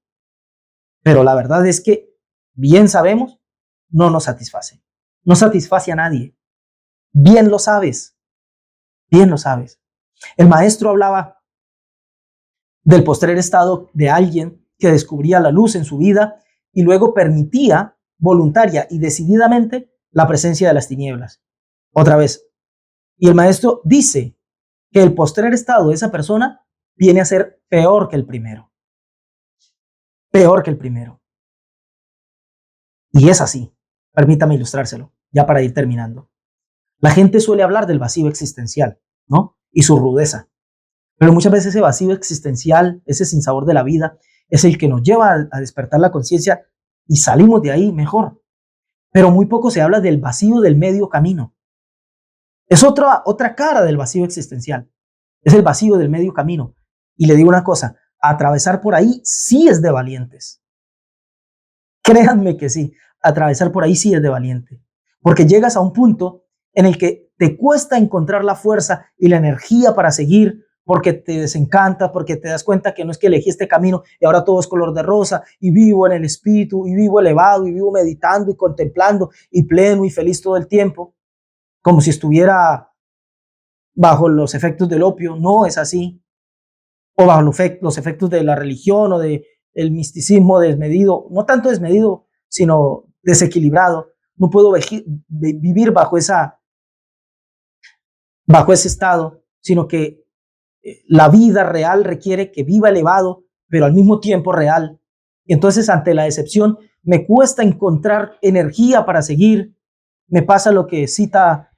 Pero la verdad es que, bien sabemos, no nos satisface. No satisface a nadie. Bien lo sabes. Bien lo sabes. El maestro hablaba del postrer estado de alguien que descubría la luz en su vida y luego permitía voluntaria y decididamente la presencia de las tinieblas. Otra vez. Y el maestro dice que el postrer estado de esa persona viene a ser peor que el primero. Peor que el primero. Y es así. Permítame ilustrárselo, ya para ir terminando. La gente suele hablar del vacío existencial, ¿no? Y su rudeza. Pero muchas veces ese vacío existencial, ese sinsabor de la vida, es el que nos lleva a despertar la conciencia y salimos de ahí mejor. Pero muy poco se habla del vacío del medio camino. Es otra cara del vacío existencial. Es el vacío del medio camino. Y le digo una cosa, atravesar por ahí sí es de valientes. Créanme que sí, atravesar por ahí sí es de valiente. Porque llegas a un punto en el que te cuesta encontrar la fuerza y la energía para seguir, porque te desencanta, porque te das cuenta que no es que elegí este camino y ahora todo es color de rosa y vivo en el espíritu y vivo elevado y vivo meditando y contemplando y pleno y feliz todo el tiempo, como si estuviera bajo los efectos del opio. No es así. O bajo los efectos de la religión o del misticismo desmedido, no tanto desmedido, sino desequilibrado. No puedo vivir bajo ese estado, sino que la vida real requiere que viva elevado, pero al mismo tiempo real. Y entonces, ante la decepción, me cuesta encontrar energía para seguir. Me pasa lo que cita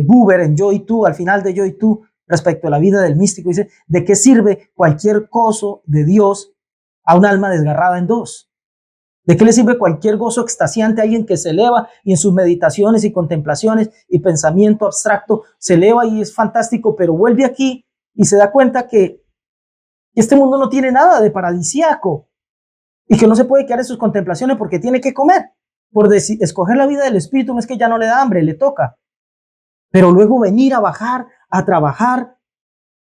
Buber en Yo y Tú, al final de Yo y Tú, respecto a la vida del místico. Dice, ¿de qué sirve cualquier gozo de Dios a un alma desgarrada en dos? ¿De qué le sirve cualquier gozo extasiante a alguien que se eleva y en sus meditaciones y contemplaciones y pensamiento abstracto se eleva y es fantástico, pero vuelve aquí y se da cuenta que este mundo no tiene nada de paradisíaco y que no se puede quedar en sus contemplaciones porque tiene que comer? Por escoger la vida del espíritu no es que ya no le da hambre, le toca. Pero luego venir a bajar, a trabajar,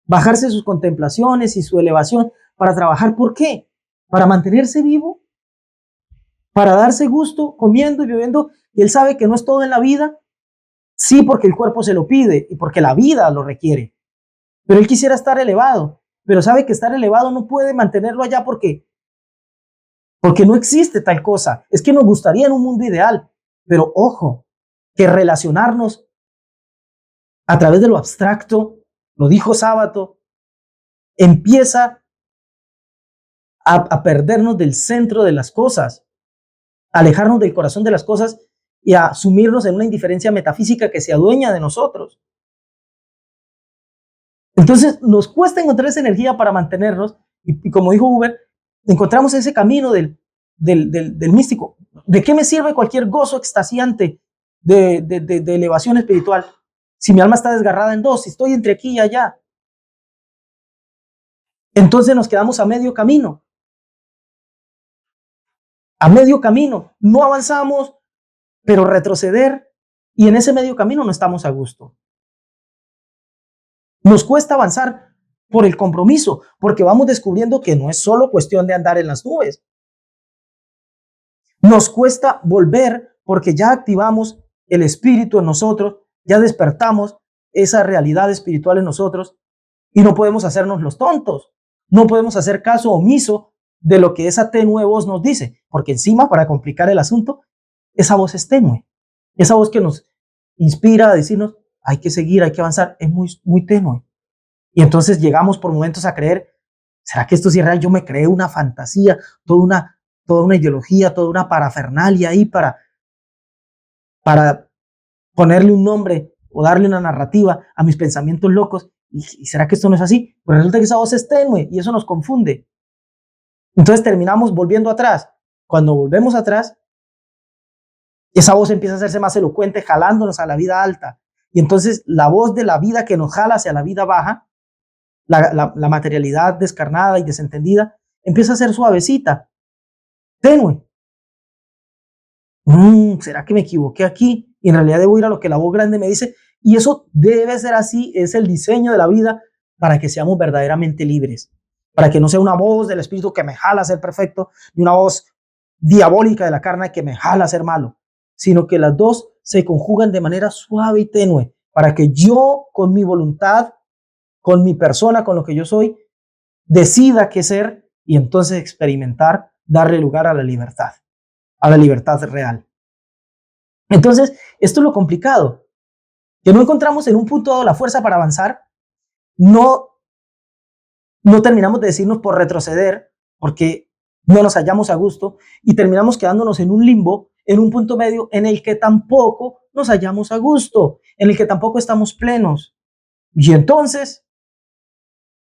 bajarse sus contemplaciones y su elevación para trabajar. ¿Por qué? Para mantenerse vivo, para darse gusto comiendo y bebiendo. Y él sabe que no es todo en la vida. Sí, porque el cuerpo se lo pide y porque la vida lo requiere. Pero él quisiera estar elevado, pero sabe que estar elevado no puede mantenerlo allá porque no existe tal cosa. Es que nos gustaría en un mundo ideal, pero ojo, que relacionarnos a través de lo abstracto, lo dijo Sábato, empieza a perdernos del centro de las cosas, a alejarnos del corazón de las cosas y a sumirnos en una indiferencia metafísica que se adueña de nosotros. Entonces nos cuesta encontrar esa energía para mantenernos y como dijo Uber, encontramos ese camino del místico. ¿De qué me sirve cualquier gozo extasiante de elevación espiritual si mi alma está desgarrada en dos, si estoy entre aquí y allá? Entonces nos quedamos a medio camino. A medio camino. No avanzamos, pero retroceder. Y en ese medio camino no estamos a gusto. Nos cuesta avanzar por el compromiso, porque vamos descubriendo que no es solo cuestión de andar en las nubes. Nos cuesta volver porque ya activamos el espíritu en nosotros, ya despertamos esa realidad espiritual en nosotros y no podemos hacernos los tontos, no podemos hacer caso omiso de lo que esa tenue voz nos dice, porque encima, para complicar el asunto, esa voz es tenue, esa voz que nos inspira a decirnos, hay que seguir, hay que avanzar, es muy tenue. Y entonces llegamos por momentos a creer, ¿será que esto sí es real? Yo me creé una fantasía, toda una ideología, toda una parafernalia ahí para ponerle un nombre o darle una narrativa a mis pensamientos locos. ¿Y será que esto no es así? Pues resulta que esa voz es tenue y eso nos confunde. Entonces terminamos volviendo atrás. Cuando volvemos atrás, esa voz empieza a hacerse más elocuente, jalándonos a la vida alta. Y entonces la voz de la vida que nos jala hacia la vida baja, la materialidad descarnada y desentendida, empieza a ser suavecita, tenue. ¿Será que me equivoqué aquí? Y en realidad debo ir a lo que la voz grande me dice. Y eso debe ser así, es el diseño de la vida para que seamos verdaderamente libres. Para que no sea una voz del espíritu que me jala a ser perfecto, ni una voz diabólica de la carne que me jala a ser malo, sino que las dos se conjugan de manera suave y tenue, para que yo con mi voluntad, con mi persona, con lo que yo soy, decida qué ser y entonces experimentar, darle lugar a la libertad real. Entonces, esto es lo complicado, que no encontramos en un punto dado la fuerza para avanzar, no terminamos de decirnos por retroceder, porque no nos hallamos a gusto, y terminamos quedándonos en un limbo, en un punto medio en el que tampoco nos hallamos a gusto, en el que tampoco estamos plenos. Y entonces,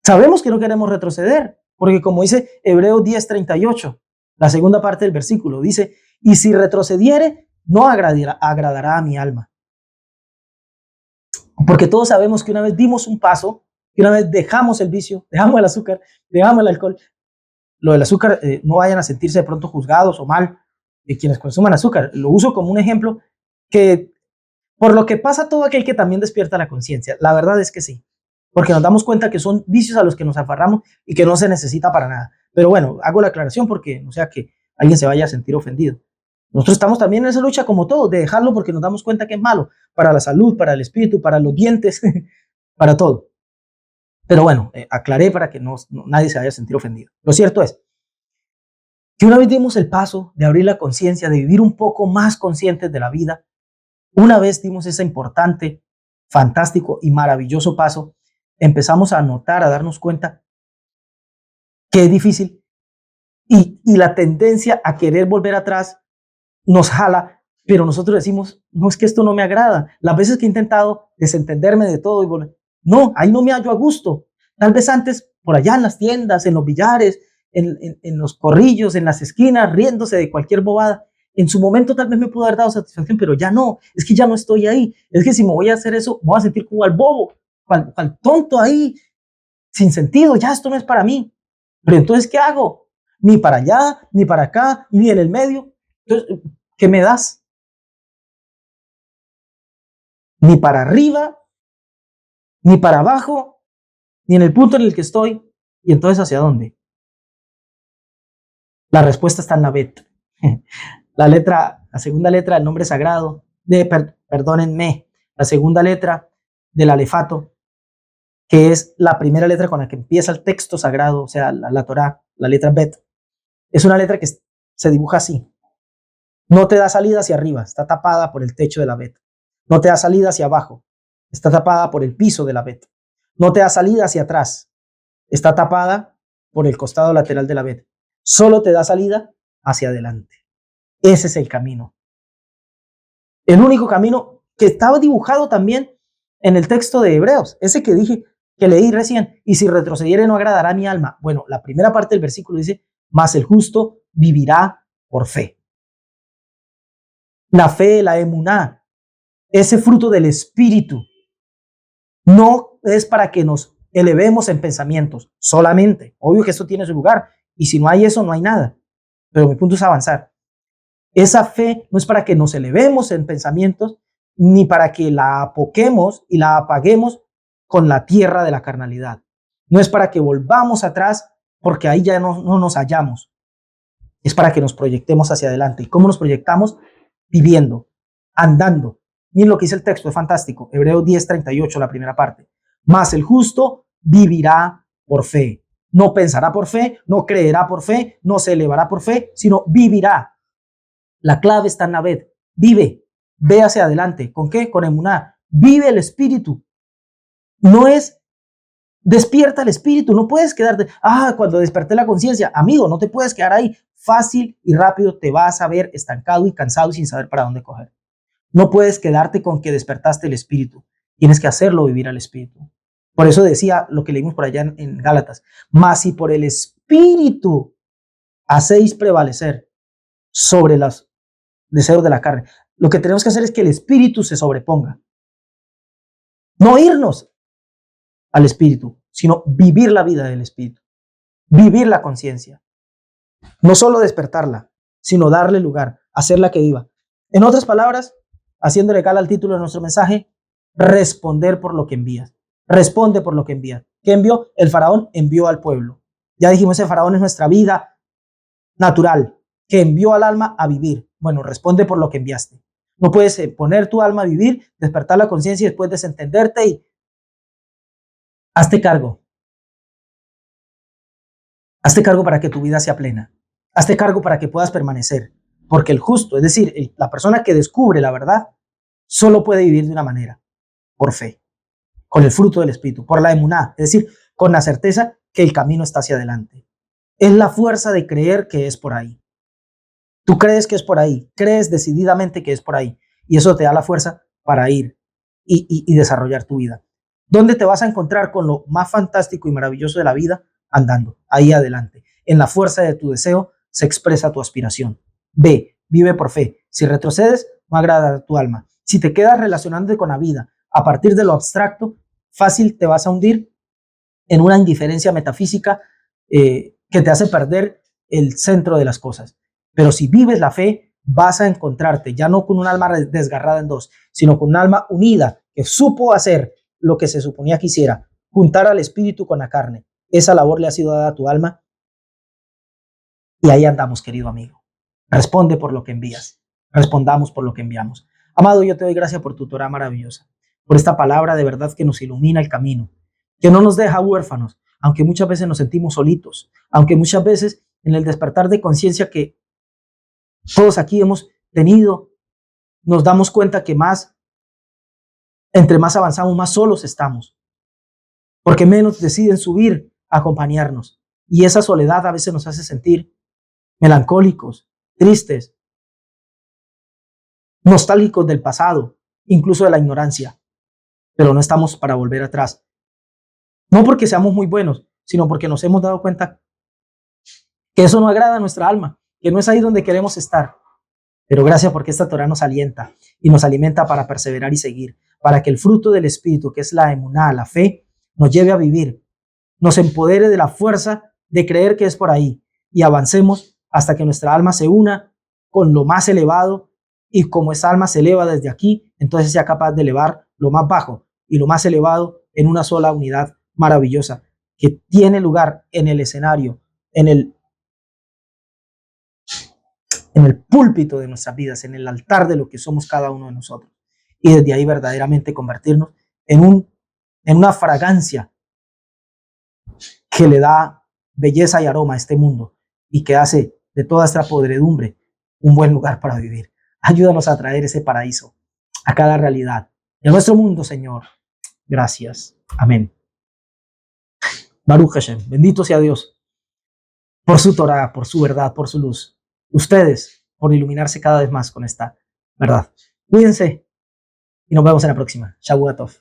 sabemos que no queremos retroceder, porque como dice Hebreos 10:38, la segunda parte del versículo, dice, y si retrocediere, no agradará a mi alma. Porque todos sabemos que una vez dimos un paso, que una vez dejamos el vicio, dejamos el azúcar, dejamos el alcohol, lo del azúcar, no vayan a sentirse de pronto juzgados o mal de quienes consuman azúcar. Lo uso como un ejemplo que por lo que pasa todo aquel que también despierta la conciencia. La verdad es que sí, porque nos damos cuenta que son vicios a los que nos aferramos y que no se necesita para nada. Pero bueno, hago la aclaración porque no sea que alguien se vaya a sentir ofendido. Nosotros estamos también en esa lucha como todos, de dejarlo porque nos damos cuenta que es malo para la salud, para el espíritu, para los dientes, para todo. Pero bueno, aclaré para que nadie se vaya a sentir ofendido. Lo cierto es que una vez dimos el paso de abrir la conciencia, de vivir un poco más conscientes de la vida, una vez dimos ese importante, fantástico y maravilloso paso, empezamos a notar, a darnos cuenta que es difícil y la tendencia a querer volver atrás nos jala, pero nosotros decimos, no, es que esto no me agrada. Las veces que he intentado desentenderme de todo y volver, no, ahí no me hallo a gusto. Tal vez antes, por allá en las tiendas, en los billares, en los corrillos, en las esquinas, riéndose de cualquier bobada. En su momento tal vez me pudo haber dado satisfacción, pero ya no, es que ya no estoy ahí. Es que si me voy a hacer eso, me voy a sentir como al bobo, al tonto ahí, sin sentido, ya esto no es para mí. Pero entonces, ¿qué hago? Ni para allá, ni para acá, ni en el medio. Entonces, ¿qué me das? Ni para arriba, ni para abajo, ni en el punto en el que estoy. Y entonces, ¿hacia dónde? La respuesta está en la Bet. La segunda letra del nombre sagrado, perdónenme, la segunda letra del alefato, que es la primera letra con la que empieza el texto sagrado, o sea, la Torá, la letra Bet, es una letra que se dibuja así. No te da salida hacia arriba, está tapada por el techo de la Bet. No te da salida hacia abajo, está tapada por el piso de la Bet. No te da salida hacia atrás, está tapada por el costado lateral de la Bet. Solo te da salida hacia adelante. Ese es el camino. El único camino que estaba dibujado también en el texto de Hebreos, ese que dije, que leí recién, y si retrocediere no agradará a mi alma. Bueno, la primera parte del versículo dice, mas el justo vivirá por fe. La fe, la emuná, ese fruto del espíritu, no es para que nos elevemos en pensamientos solamente. Obvio que esto tiene su lugar, y si no hay eso, no hay nada. Pero mi punto es avanzar. Esa fe no es para que nos elevemos en pensamientos, ni para que la apoquemos y la apaguemos con la tierra de la carnalidad. No es para que volvamos atrás, porque ahí ya no nos hallamos. Es para que nos proyectemos hacia adelante. ¿Y cómo nos proyectamos? Viviendo, andando, Miren lo que dice el texto, es fantástico. Hebreos 10:38, la primera parte. Mas el justo vivirá por fe. No pensará por fe, no creerá por fe, no se elevará por fe, sino vivirá. La clave está en la ved. Vive, ve hacia adelante. ¿Con qué? Con emuná. Vive el espíritu. No es despierta el espíritu. No puedes quedarte, cuando desperté la conciencia. Amigo, no te puedes quedar ahí. Fácil y rápido te vas a ver estancado y cansado y sin saber para dónde coger. No puedes quedarte con que despertaste el espíritu. Tienes que hacerlo vivir al espíritu. Por eso decía lo que leímos por allá en Gálatas. Mas si por el espíritu hacéis prevalecer sobre los deseos de la carne. Lo que tenemos que hacer es que el espíritu se sobreponga. No irnos al espíritu, sino vivir la vida del espíritu. Vivir la conciencia. No solo despertarla, sino darle lugar, hacerla que viva. En otras palabras, haciéndole gala al título de nuestro mensaje, responder por lo que envías. Responde por lo que envías. ¿Qué envió? El faraón envió al pueblo. Ya dijimos, ese faraón es nuestra vida natural, que envió al alma a vivir. Bueno, responde por lo que enviaste. No puedes poner tu alma a vivir, despertar la conciencia y después desentenderte y hazte cargo. Hazte cargo para que tu vida sea plena. Hazte cargo para que puedas permanecer. Porque el justo, es decir, la persona que descubre la verdad, solo puede vivir de una manera, por fe, con el fruto del Espíritu, por la emuná, es decir, con la certeza que el camino está hacia adelante. Es la fuerza de creer que es por ahí. Tú crees que es por ahí, crees decididamente que es por ahí, y eso te da la fuerza para ir y desarrollar tu vida. ¿Dónde te vas a encontrar con lo más fantástico y maravilloso de la vida? Andando, ahí adelante. En la fuerza de tu deseo se expresa tu aspiración. Ve, vive por fe. Si retrocedes, no agrada a tu alma. Si te quedas relacionándote con la vida a partir de lo abstracto, fácil te vas a hundir en una indiferencia metafísica que te hace perder el centro de las cosas. Pero si vives la fe, vas a encontrarte ya no con un alma desgarrada en dos, sino con un alma unida que supo hacer lo que se suponía que hiciera, juntar al espíritu con la carne. Esa labor le ha sido dada a tu alma y ahí andamos, querido amigo. Responde por lo que envías. Respondamos por lo que enviamos. Amado, yo te doy gracias por tu Torah maravillosa, por esta palabra de verdad que nos ilumina el camino, que no nos deja huérfanos, aunque muchas veces nos sentimos solitos, aunque muchas veces en el despertar de conciencia que todos aquí hemos tenido, nos damos cuenta que entre más avanzamos, más solos estamos, porque menos deciden subir a acompañarnos. Y esa soledad a veces nos hace sentir melancólicos, tristes, nostálgicos del pasado, incluso de la ignorancia, pero no estamos para volver atrás. No porque seamos muy buenos, sino porque nos hemos dado cuenta que eso no agrada a nuestra alma, que no es ahí donde queremos estar. Pero gracias porque esta Torah nos alienta y nos alimenta para perseverar y seguir, para que el fruto del Espíritu, que es la emuná, la fe, nos lleve a vivir, nos empodere de la fuerza de creer que es por ahí y avancemos hasta que nuestra alma se una con lo más elevado y como esa alma se eleva desde aquí, entonces sea capaz de elevar lo más bajo y lo más elevado en una sola unidad maravillosa que tiene lugar en el escenario, en el púlpito de nuestras vidas, en el altar de lo que somos cada uno de nosotros. Y desde ahí verdaderamente convertirnos en una fragancia que le da belleza y aroma a este mundo y que hace de toda esta podredumbre un buen lugar para vivir. Ayúdanos a traer ese paraíso a cada realidad de nuestro mundo, Señor. Gracias. Amén. Baruch Hashem. Bendito sea Dios por su Torah, por su verdad, por su luz. Ustedes por iluminarse cada vez más con esta verdad. Cuídense y nos vemos en la próxima. Shavuot Tov.